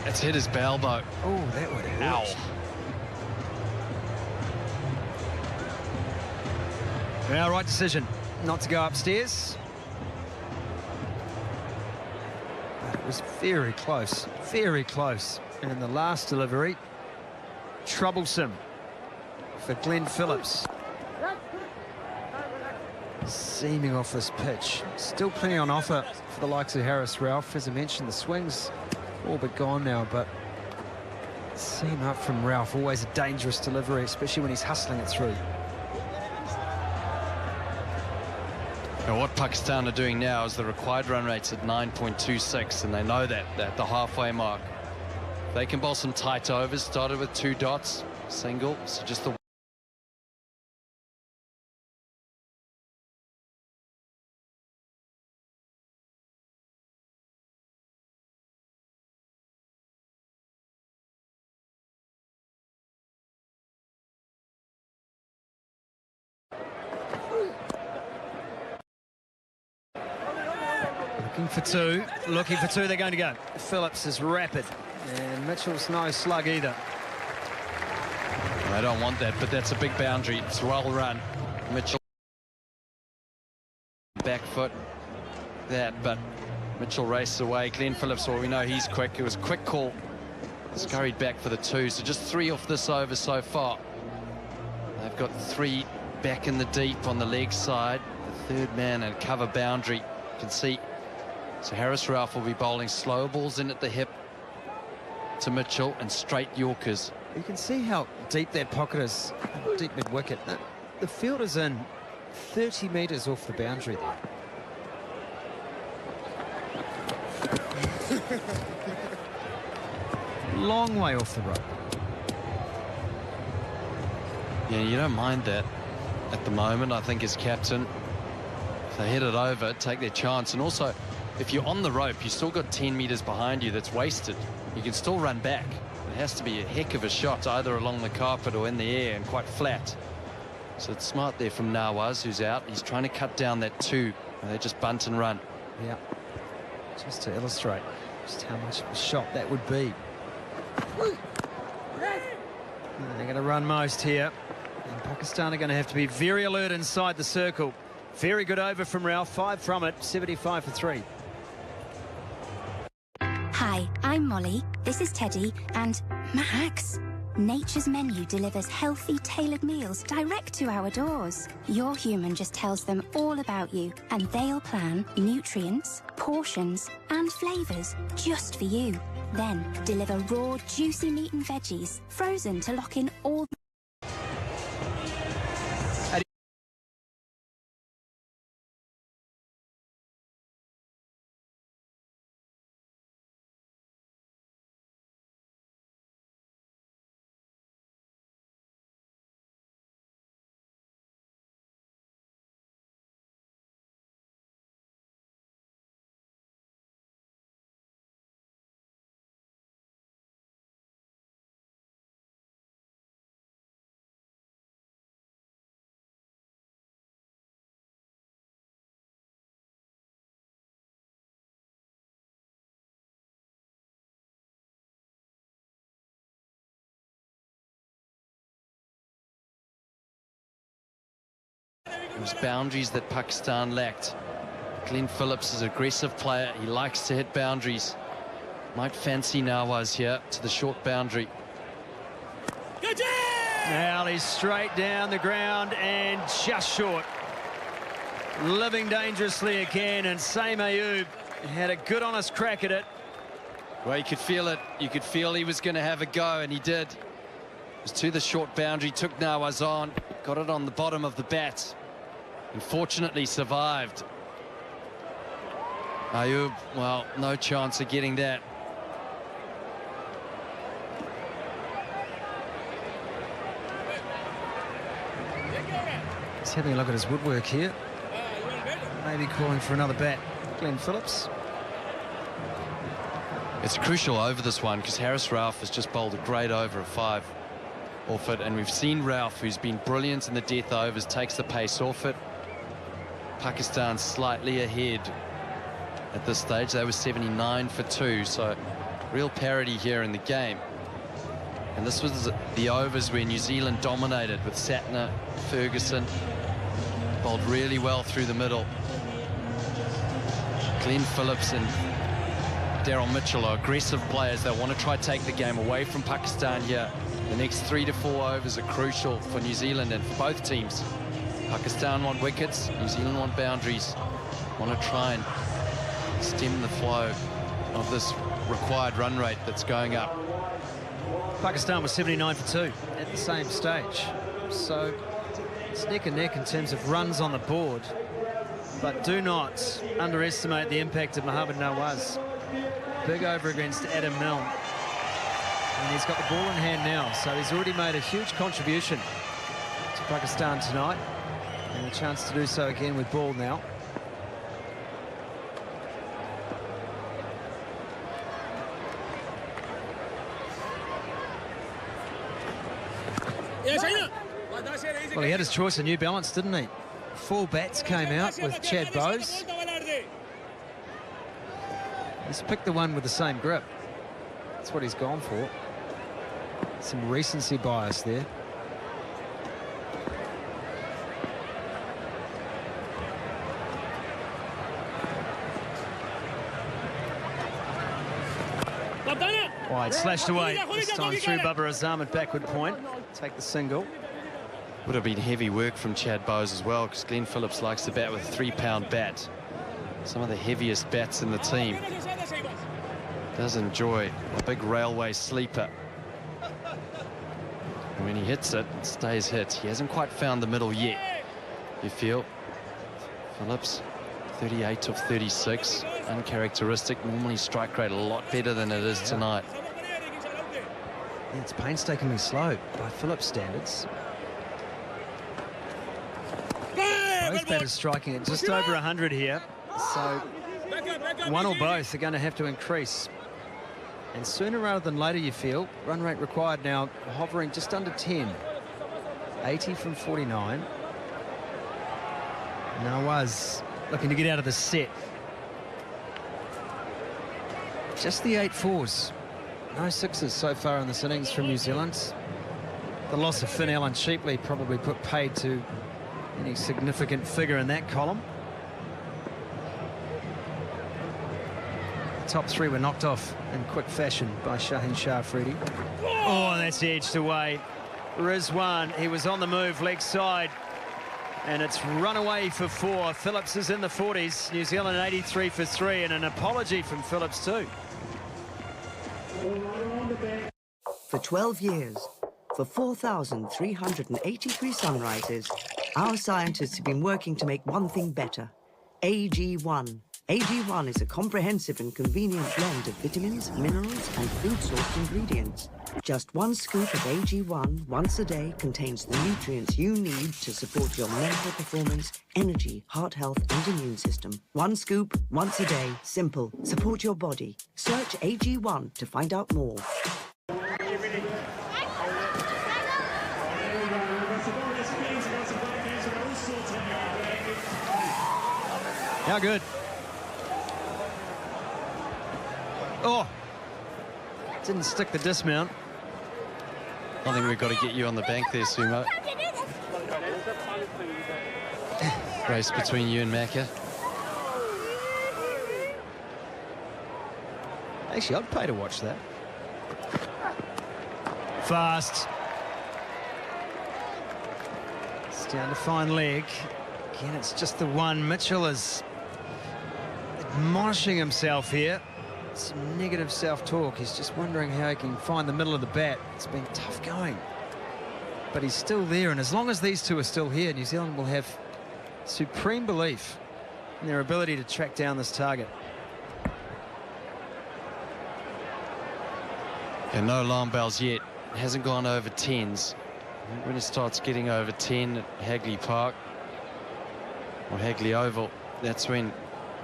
It's hit his elbow. Oh, that would hurt. Ow. Yeah, right decision not to go upstairs. But it was very close, very close. And the last delivery, troublesome for Glenn Phillips. Seaming off this pitch. Still plenty on offer for the likes of Harris Ralph. As I mentioned, the swing's all but gone now, but seam up from Ralph, always a dangerous delivery, especially when he's hustling it through. Now what Pakistan are doing now is the required run rate's at 9.26, and they know that at the halfway mark. They can bowl some tight overs. Started with 2 dots, single, so just the Looking for two, they're going to go. Phillips is rapid, and Mitchell's no slug either. I don't want that, but that's a big boundary. It's well run. Mitchell back foot that, but Mitchell races away. Glenn Phillips, well, we know he's quick. It was a quick call. Scurried back for the 2, so just 3 off this over so far. They've got 3 back in the deep on the leg side. The 3rd man and cover boundary. You can see. So Harris Ralph will be bowling slow balls in at the hip to Mitchell and straight Yorkers. You can see how deep that pocket is, deep mid-wicket. The field is in 30 metres off the boundary there. Long way off the rope. Yeah, you don't mind that at the moment. I think as captain, if they hit it over, take their chance. And also, if you're on the rope, you still got 10 metres behind you that's wasted. You can still run back. It has to be a heck of a shot, either along the carpet or in the air and quite flat. So it's smart there from Nawaz, who's out. He's trying to cut down that 2, and they just bunt and run. Yeah, just to illustrate just how much of a shot that would be. And they're going to run most here. And Pakistan are going to have to be very alert inside the circle. Very good over from Ralph, 5 from it, 75 for 3. Hi, I'm Molly, this is Teddy, and Max. Nature's Menu delivers healthy, tailored meals direct to our doors. Your human just tells them all about you, and they'll plan nutrients, portions, and flavours just for you. Then deliver raw, juicy meat and veggies, frozen to lock in all was boundaries that Pakistan lacked. Glenn Phillips is an aggressive player. He likes to hit boundaries. Might fancy Nawaz here to the short boundary. Now he's straight down the ground and just short. Living dangerously again, and Same Ayub had a good honest crack at it. Well, you could feel it. You could feel he was going to have a go, and he did. It was to the short boundary, took Nawaz on, got it on the bottom of the bat, and fortunately survived. Ayub, well, no chance of getting that. He's having a look at his woodwork here. Maybe calling for another bat. Glenn Phillips. It's crucial over this one because Harris Ralph has just bowled a great over of 5 off it, and we've seen Ralph, who's been brilliant in the death overs, takes the pace off it. Pakistan slightly ahead at this stage. They were 79 for 2, so real parity here in the game. And this was the overs where New Zealand dominated with Satner, Ferguson, bowled really well through the middle. Glenn Phillips and Daryl Mitchell are aggressive players. They want to try to take the game away from Pakistan here. The next 3 to 4 overs are crucial for New Zealand and for both teams. Pakistan want wickets, New Zealand want boundaries. Want to try and stem the flow of this required run rate that's going up. Pakistan was 79 for 2 at the same stage. So it's neck and neck in terms of runs on the board. But do not underestimate the impact of Mohammad Nawaz. Big over against Adam Milne. And he's got the ball in hand now, so he's already made a huge contribution to Pakistan tonight. And a chance to do so again with ball now. Well, he had his choice of New Balance, didn't he? 4 bats came out with Chad Bowes. He's picked the one with the same grip. That's what he's gone for. Some recency bias there. Wide, slashed away. This time through Babar Azam at backward point. Take the single. Would have been heavy work from Chad Bowes as well, because Glenn Phillips likes to bat with a 3-pound bat. Some of the heaviest bats in the team. Does enjoy a big railway sleeper. And when he hits it, it stays hit. He hasn't quite found the middle yet, you feel. Phillips, 38 of 36. Uncharacteristic. Normally strike rate a lot better than it is tonight. Yeah, it's painstakingly slow by Phillips standards. Both batters striking at just over 100 here. So one or both are going to have to increase. And sooner rather than later, you feel. Run rate required now hovering just under 10. 80 from 49. Nawaz looking to get out of the set. Just the 8 fours. No sixes so far in this innings from New Zealand. The loss of Finn Allen cheaply probably put paid to any significant figure in that column. The top 3 were knocked off in quick fashion by Shaheen Shah Afridi. Oh, and that's edged away. Rizwan, he was on the move, leg side. And it's run away for 4. Phillips is in the 40s. New Zealand 83 for 3, and an apology from Phillips too. For 12 years, for 4,383 sunrises, our scientists have been working to make one thing better: AG1. AG1 is a comprehensive and convenient blend of vitamins, minerals, and food-sourced ingredients. Just 1 scoop of AG1 once a day contains the nutrients you need to support your mental performance, energy, heart health, and immune system. 1 scoop once a day. Simple. Support your body. Search AG1 to find out more. How good. Oh, didn't stick the dismount. I think we've got to get you on the bank there, Sumo. Race between you and Macca. Actually, I'd pay to watch that. Fast. It's down to fine leg. Again, it's just the one. Mitchell is admonishing himself here. Some negative self-talk. He's just wondering how he can find the middle of the bat. It's been tough going. But he's still there, and as long as these two are still here, New Zealand will have supreme belief in their ability to track down this target. And no alarm bells yet. It hasn't gone over 10s. When it starts getting over 10 at Hagley Park or Hagley Oval, that's when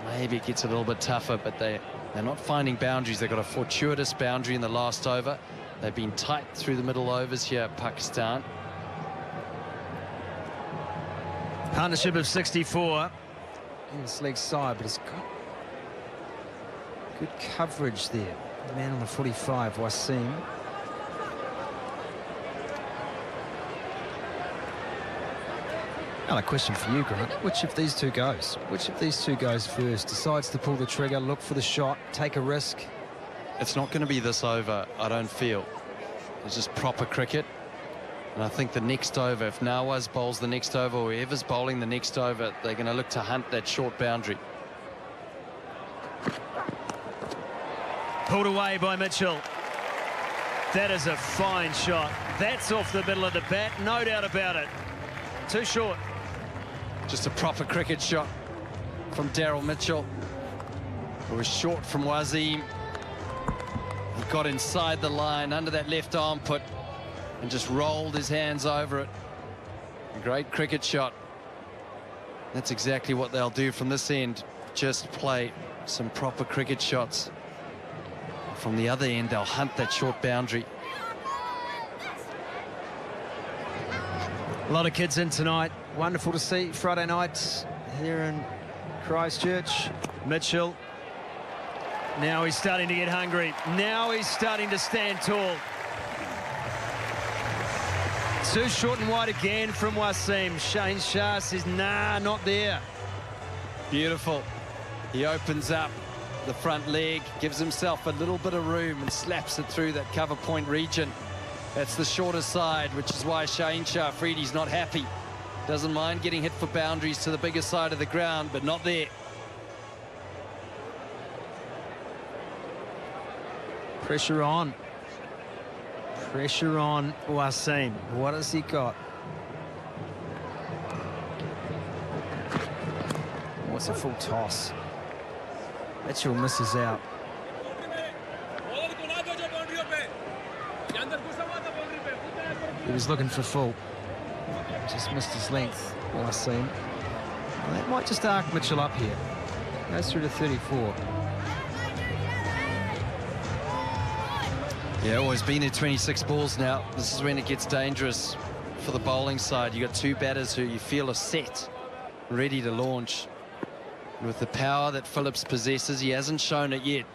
maybe it gets a little bit tougher, but they're not finding boundaries. They've got a fortuitous boundary in the last over. They've been tight through the middle overs here at Pakistan. Partnership of 64 in this leg side, but he's got good coverage there. The man on the 45, Wasim. Now a question for you, Grant. Which of these two goes? Which of these two goes first? Decides to pull the trigger, look for the shot, take a risk? It's not going to be this over, I don't feel. It's just proper cricket. And I think the next over, if Nawaz bowls the next over, or whoever's bowling the next over, they're going to look to hunt that short boundary. Pulled away by Mitchell. That is a fine shot. That's off the middle of the bat, no doubt about it. Too short. Just a proper cricket shot from Daryl Mitchell. It was short from Wasim. He got inside the line under that left armpit and just rolled his hands over it. A great cricket shot. That's exactly what they'll do from this end. Just play some proper cricket shots. From the other end, they'll hunt that short boundary. A lot of kids in tonight. Wonderful to see Friday night here in Christchurch. Mitchell. Now he's starting to get hungry. Now he's starting to stand tall. Too short and wide again from Wasim. Shane Shah says, nah, not there. Beautiful. He opens up the front leg, gives himself a little bit of room and slaps it through that cover point region. That's the shorter side, which is why Shaheen Shah Afridi's not happy. Doesn't mind getting hit for boundaries to the bigger side of the ground, but not there. Pressure on. Pressure on Wasim. What has he got? Oh, it's a full toss. Mitchell misses out. He was looking for full. Just missed his length, Wasim. Well, that might just arc Mitchell up here. Goes through to 34. Yeah, always been at 26 balls now. This is when it gets dangerous for the bowling side. You got two batters who you feel are set, ready to launch. And with the power that Phillips possesses, he hasn't shown it yet.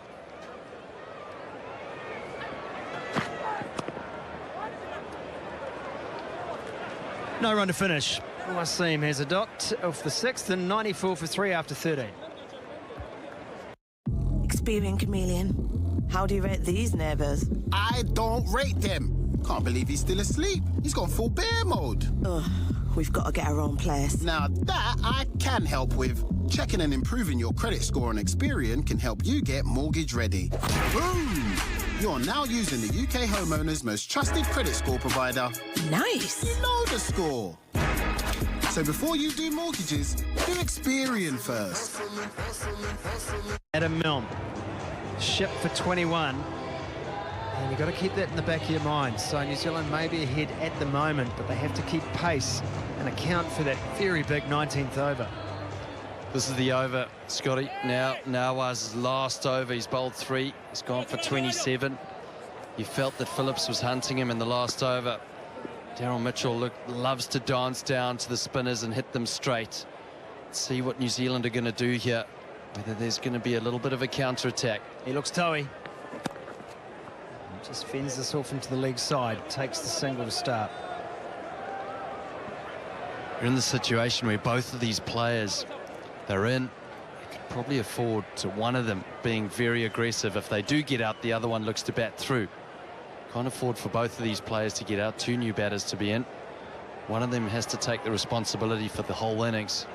No run to finish. Wasim has a dot off the 6th and 94 for 3 after 13. Experience chameleon. How do you rate these neighbours? I don't rate them. Can't believe he's still asleep. He's gone full bear mode. Ugh, we've got to get our own place. Now that I can help with. Checking and improving your credit score on Experian can help you get mortgage ready. Boom! You're now using the UK homeowners' most trusted credit score provider. Nice. You know the score. So before you do mortgages, do Experian first. Adam Milne, shipped for 21. And you've got to keep that in the back of your mind. So New Zealand may be ahead at the moment, but they have to keep pace and account for that very big 19th over. This is the over, Scotty. Now Nawaz's last over. He's bowled 3. He's gone for 27. You felt that Phillips was hunting him in the last over. Daryl Mitchell loves to dance down to the spinners and hit them straight. Let's see what New Zealand are going to do here. Whether there's going to be a little bit of a counter-attack. He looks toey. Just fends this off into the leg side. Takes the single to start. You're in the situation where both of these players, they're in. You could probably afford to one of them being very aggressive. If they do get out, the other one looks to bat through. Can't afford for both of these players to get out. 2 new batters to be in. One of them has to take the responsibility for the whole innings.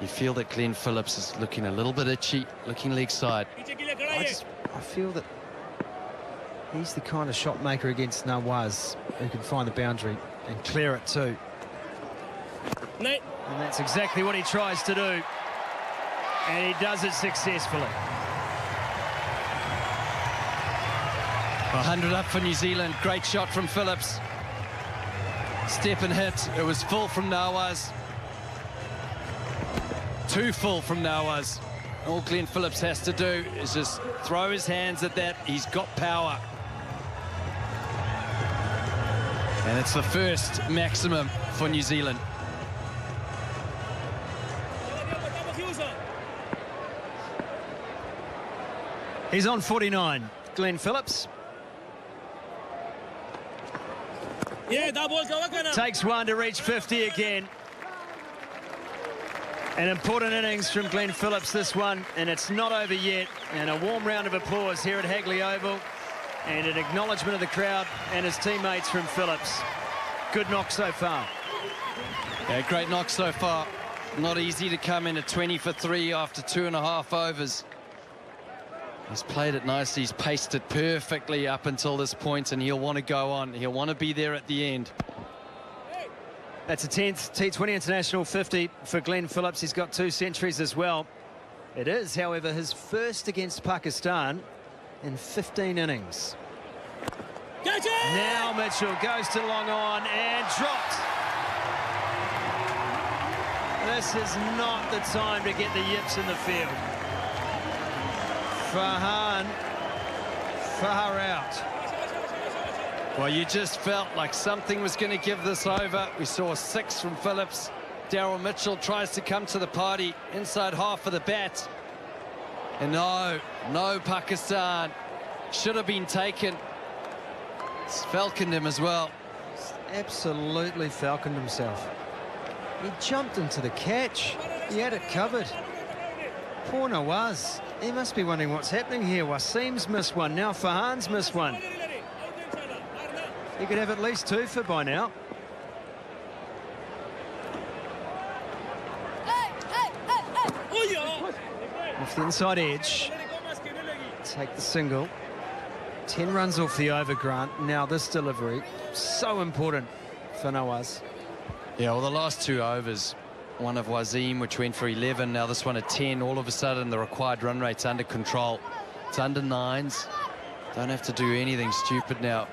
You feel that Glenn Phillips is looking a little bit itchy, looking leg side. I feel that he's the kind of shot maker against Nawaz who can find the boundary and clear it too. And that's exactly what he tries to do. And he does it successfully. 100 up for New Zealand. Great shot from Phillips. Step and hit. It was full from Nawaz. 2 full from Nawaz. All Glenn Phillips has to do is just throw his hands at that. He's got power. And it's the first maximum for New Zealand. He's on 49, Glenn Phillips. Takes one to reach 50 again. An important innings from Glenn Phillips, this one, and it's not over yet. And a warm round of applause here at Hagley Oval, and an acknowledgement of the crowd and his teammates from Phillips. Good knock so far. Yeah, great knock so far. Not easy to come in at 20 for 3 after 2.5 overs. He's played it nicely. He's paced it perfectly up until this point, and he'll want to go on. He'll want to be there at the end. That's a 10th T20 International 50 for Glenn Phillips. He's got 2 centuries as well. It is, however, his first against Pakistan in 15 innings. Now Mitchell goes to long on and dropped. This is not the time to get the yips in the field. Farhan far out. Well, you just felt like something was going to give this over. We saw a 6 from Phillips. Daryl Mitchell tries to come to the party inside half of the bat. And no Pakistan. Should have been taken. It's falconed him as well. Absolutely falconed himself. He jumped into the catch. He had it covered. Poor Nawaz. He must be wondering what's happening here. Wasim's missed one. Now Farhan's missed one. He could have at least 2 for by now. Off the inside edge. Take the single. 10 runs off the over, Grant. Now this delivery, so important for Nawaz. Yeah, well, the last 2 overs, one of Wasim, which went for 11, now this one at 10. All of a sudden, the required run rate's under control. It's under 9s. Don't have to do anything stupid now.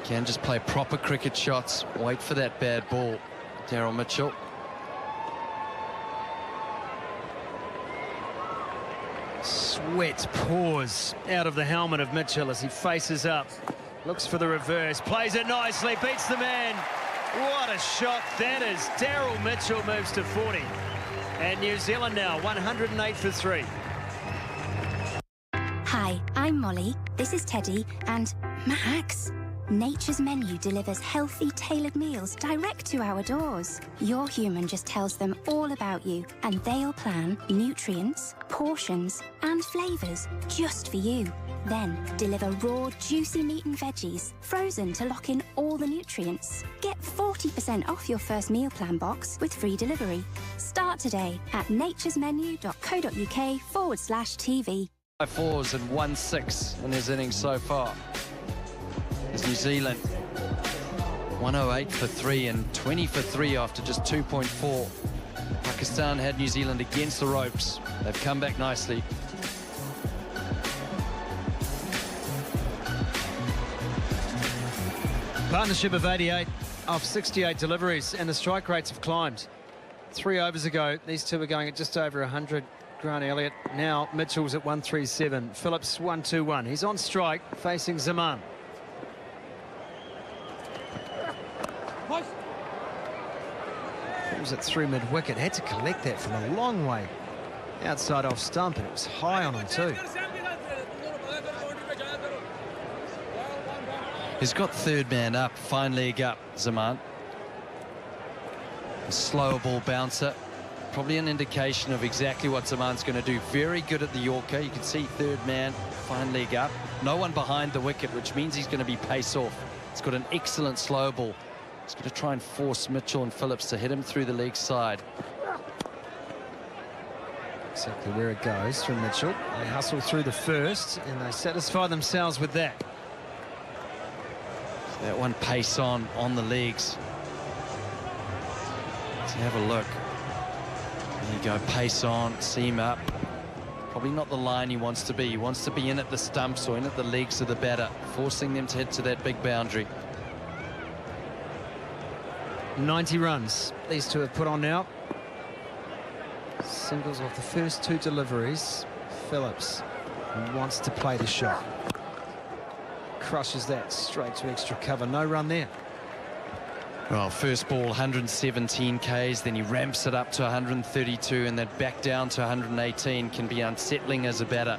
Can just play proper cricket shots. Wait for that bad ball. Daryl Mitchell. Sweat pours out of the helmet of Mitchell as he faces up. Looks for the reverse. Plays it nicely. Beats the man. What a shot that is. Daryl Mitchell moves to 40. And New Zealand now 108 for 3. Hi, I'm Molly. This is Teddy. And Max. Nature's Menu delivers healthy, tailored meals direct to our doors. Your human just tells them all about you, and they'll plan nutrients, portions, and flavours just for you. Then deliver raw, juicy meat and veggies, frozen to lock in all the nutrients. Get 40% off your first meal plan box with free delivery. Start today at naturesmenu.co.uk/TV. 5 4s and 1 6 in his innings so far. Is New Zealand 108 for 3 and 20 for 3 after just 2.4. Pakistan had New Zealand against the ropes. They've come back nicely. Partnership of 88 off 68 deliveries, and the strike rates have climbed. 3 overs ago, these two were going at just over 100. Grant Elliott. Now Mitchell's at 137. Phillips 121. He's on strike facing Zaman. It was at through mid-wicket. Had to collect that from a long way outside off stump, and it was high on him too. He's got 3rd man up, fine leg up, Zaman. A slower ball bouncer. Probably an indication of exactly what Zaman's going to do. Very good at the Yorker. You can see third man, fine leg up. No one behind the wicket, which means he's going to be pace off. He's got an excellent slow ball. He's going to try and force Mitchell and Phillips to hit him through the leg side. Exactly where it goes from Mitchell. They hustle through the first and they satisfy themselves with that. That one pace on the legs. Let's have a look. There you go, pace on, seam up. Probably not the line he wants to be. He wants to be in at the stumps or in at the legs of the batter, forcing them to hit to that big boundary. 90 runs these two have put on now. Singles off the first two deliveries. Phillips wants to play the shot. Crushes that straight to extra cover. No run there. Well, first ball 117 Ks, then he ramps it up to 132, and that back down to 118 can be unsettling as a batter.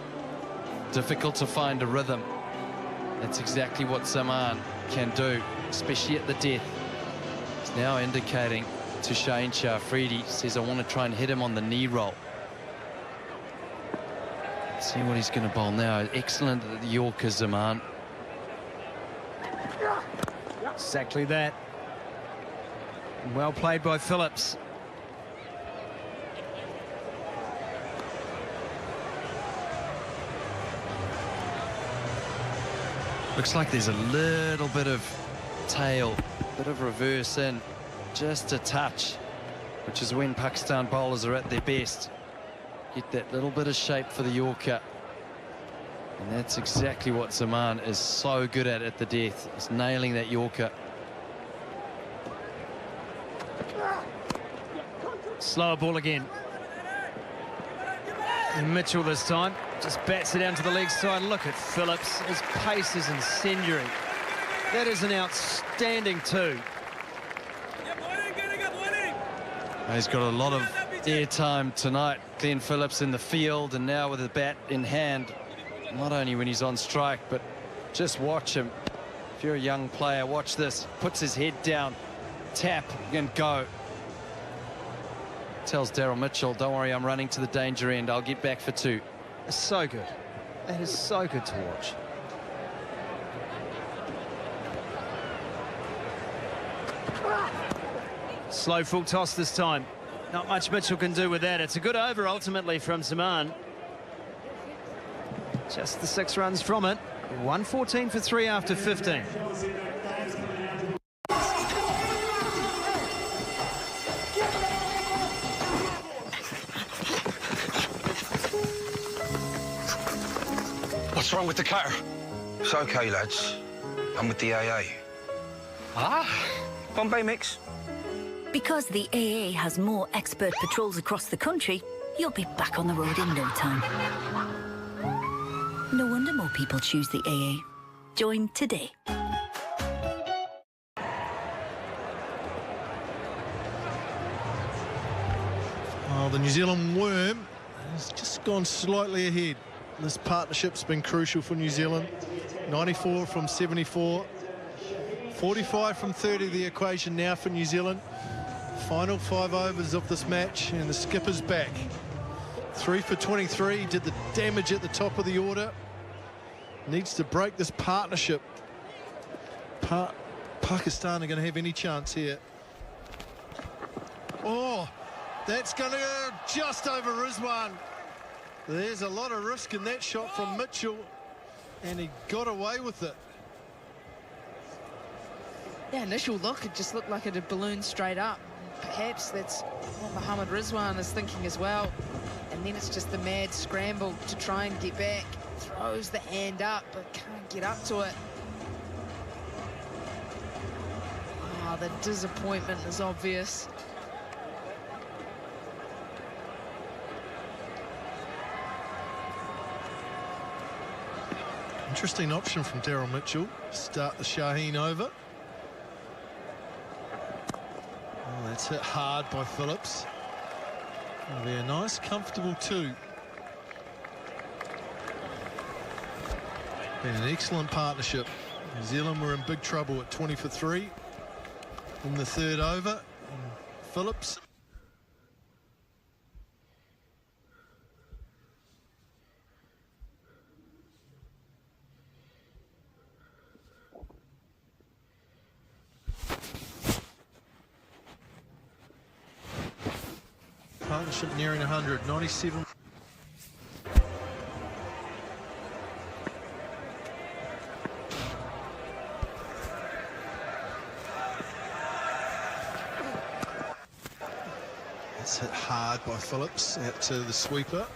Difficult to find a rhythm. That's exactly what Zaman can do, especially at the death. He's now indicating to Shane Shafridi, says, I want to try and hit him on the knee roll. Let's see what he's going to bowl now. Excellent at the Yorker, Zaman. Exactly that. Well played by Phillips. Looks like there's a little bit of tail, bit of reverse in, just a touch, which is when Pakistan bowlers are at their best. Get that little bit of shape for the Yorker. And that's exactly what Zaman is so good at the death. He's nailing that Yorker. Slower ball again. And Mitchell this time just bats it down to the leg side. Look at Phillips. His pace is incendiary. That is an outstanding two. He's got a lot of airtime tonight. Glenn Phillips in the field, and now with the bat in hand. Not only when he's on strike, but just watch him. If you're a young player, watch this. Puts his head down, tap, and go. Tells Daryl Mitchell, don't worry, I'm running to the danger end. I'll get back for two. It's so good. That is so good to watch. Slow full toss this time. Not much Mitchell can do with that. It's a good over ultimately from Zaman. Just the 6 runs from it. 114 for 3 after 15. What's wrong with the cutter? It's okay, lads. I'm with the AA. Ah? Bombay mix? Because the AA has more expert patrols across the country, you'll be back on the road in no time. No wonder more people choose the AA. Join today. Oh, the New Zealand Worm has just gone slightly ahead. This partnership's been crucial for New Zealand. 94 from 74. 45 from 30, the equation now for New Zealand. Final 5 overs of this match, and the skipper's back. 3 for 23, did the damage at the top of the order. Needs to break this partnership. Pakistan are going to have any chance here. Oh, that's going to go just over Rizwan. There's a lot of risk in that shot from Mitchell, and he got away with it. Yeah, initial look, it just looked like it had ballooned straight up. Perhaps that's what Mohammad Rizwan is thinking as well. And then it's just the mad scramble to try and get back. Throws the hand up, but can't get up to it. Oh, the disappointment is obvious. Interesting option from Daryl Mitchell. Start the Shaheen over. Oh, that's hit hard by Phillips. That'll be a nice, comfortable 2. Been an excellent partnership. New Zealand were in big trouble at 20 for 3 in the 3rd over. And Phillips. Partnership nearing 100, 97. It's hit hard by Phillips out to the sweeper.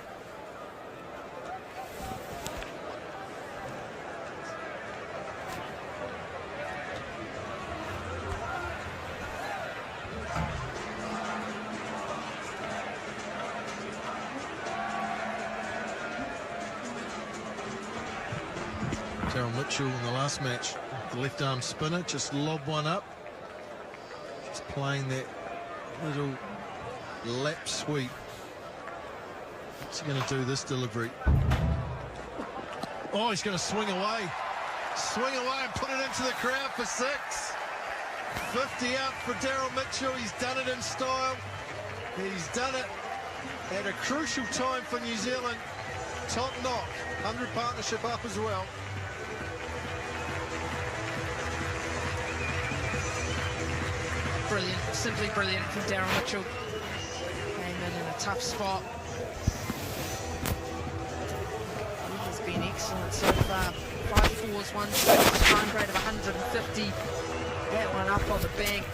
Mitchell in the last match, the left arm spinner, just lobbed one up. Just playing that little lap sweep. What's he going to do this delivery? Oh, he's going to swing away. Swing away and put it into the crowd for 6. 50 out for Daryl Mitchell. He's done it in style. He's done it at a crucial time for New Zealand. Top knock, 100 partnership up as well. Brilliant, simply brilliant from Daryl Mitchell. Came in a tough spot. He has been excellent so far. 5 fours, 1 6, time rate of 150. That one up on the bank.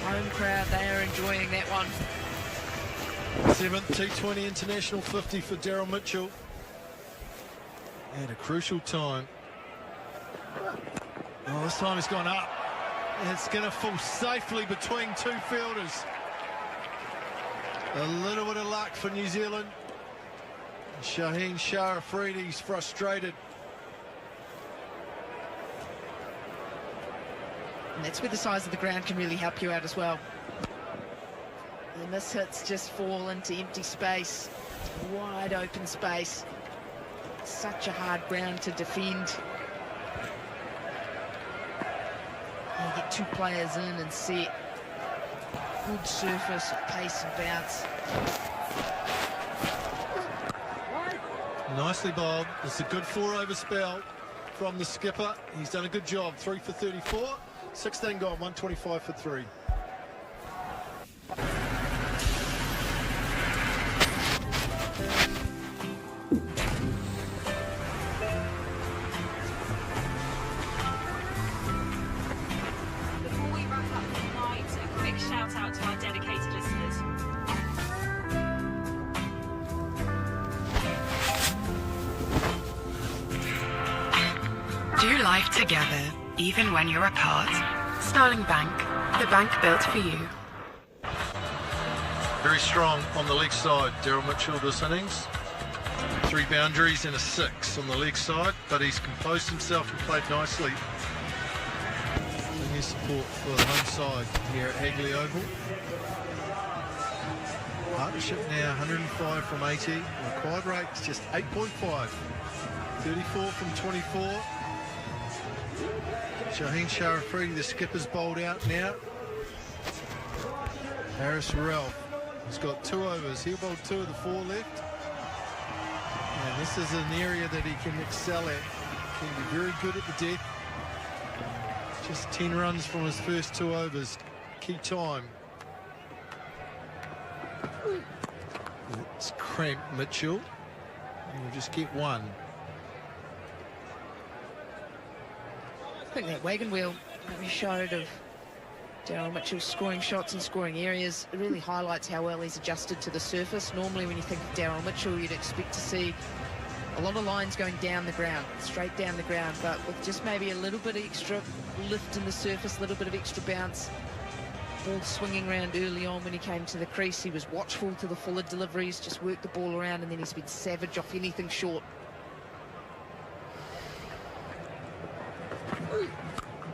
Home crowd, they are enjoying that one. 7th T20 International 50 for Daryl Mitchell. At a crucial time. Oh, this time it's gone up. It's going to fall safely between 2 fielders. A little bit of luck for New Zealand. Shaheen Shah Afridi's frustrated. And that's where the size of the ground can really help you out as well. And this hits just fall into empty space, wide open space. Such a hard ground to defend. You get 2 players in and set. Good surface, pace and bounce. Nicely bowled. It's a good 4-over spell from the skipper. He's done a good job. 3 for 34. 16 gone, 125 for 3. Before we wrap up tonight, a quick shout out to our dedicated listeners. Do life together, even when you're apart. Starling Bank, the bank built for you. Very strong on the leg side, Daryl Mitchell this innings. 3 boundaries and a 6 on the leg side, but he's composed himself and played nicely. His support for the home side here at Hagley Oval. Partnership now 105 from 80. Required rate is just 8.5. 34 from 24. Shaheen Shah Afridi, the skipper's bowled out now. Harris Ralph has got 2 overs. He'll bowl 2 of the 4 left. And this is an area that he can excel at. Can be very good at the death. Just 10 runs from his first 2 overs. Key time. It's cramped Mitchell. And we'll just get 1. I think that wagon wheel that we showed of Daryl Mitchell scoring shots and scoring areas, it really highlights how well he's adjusted to the surface. Normally when you think of Daryl Mitchell, you'd expect to see a lot of lines going down the ground, straight down the ground, but with just maybe a little bit of extra lift in the surface, a little bit of extra bounce. Ball swinging around early on when he came to the crease. He was watchful to the fuller deliveries, just worked the ball around, and then he's been savage off anything short.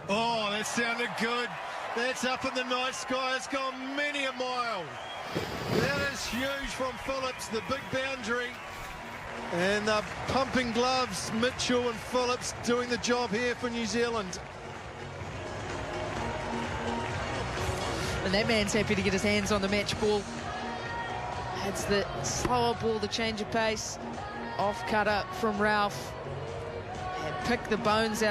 Oh, that sounded good. That's up in the night sky. It's gone many a mile. That is huge from Phillips, the big boundary. And the pumping gloves, Mitchell and Phillips doing the job here for New Zealand. And that man's happy to get his hands on the match ball. It's the slower ball, the change of pace. Off cutter from Ralph. And pick the bones out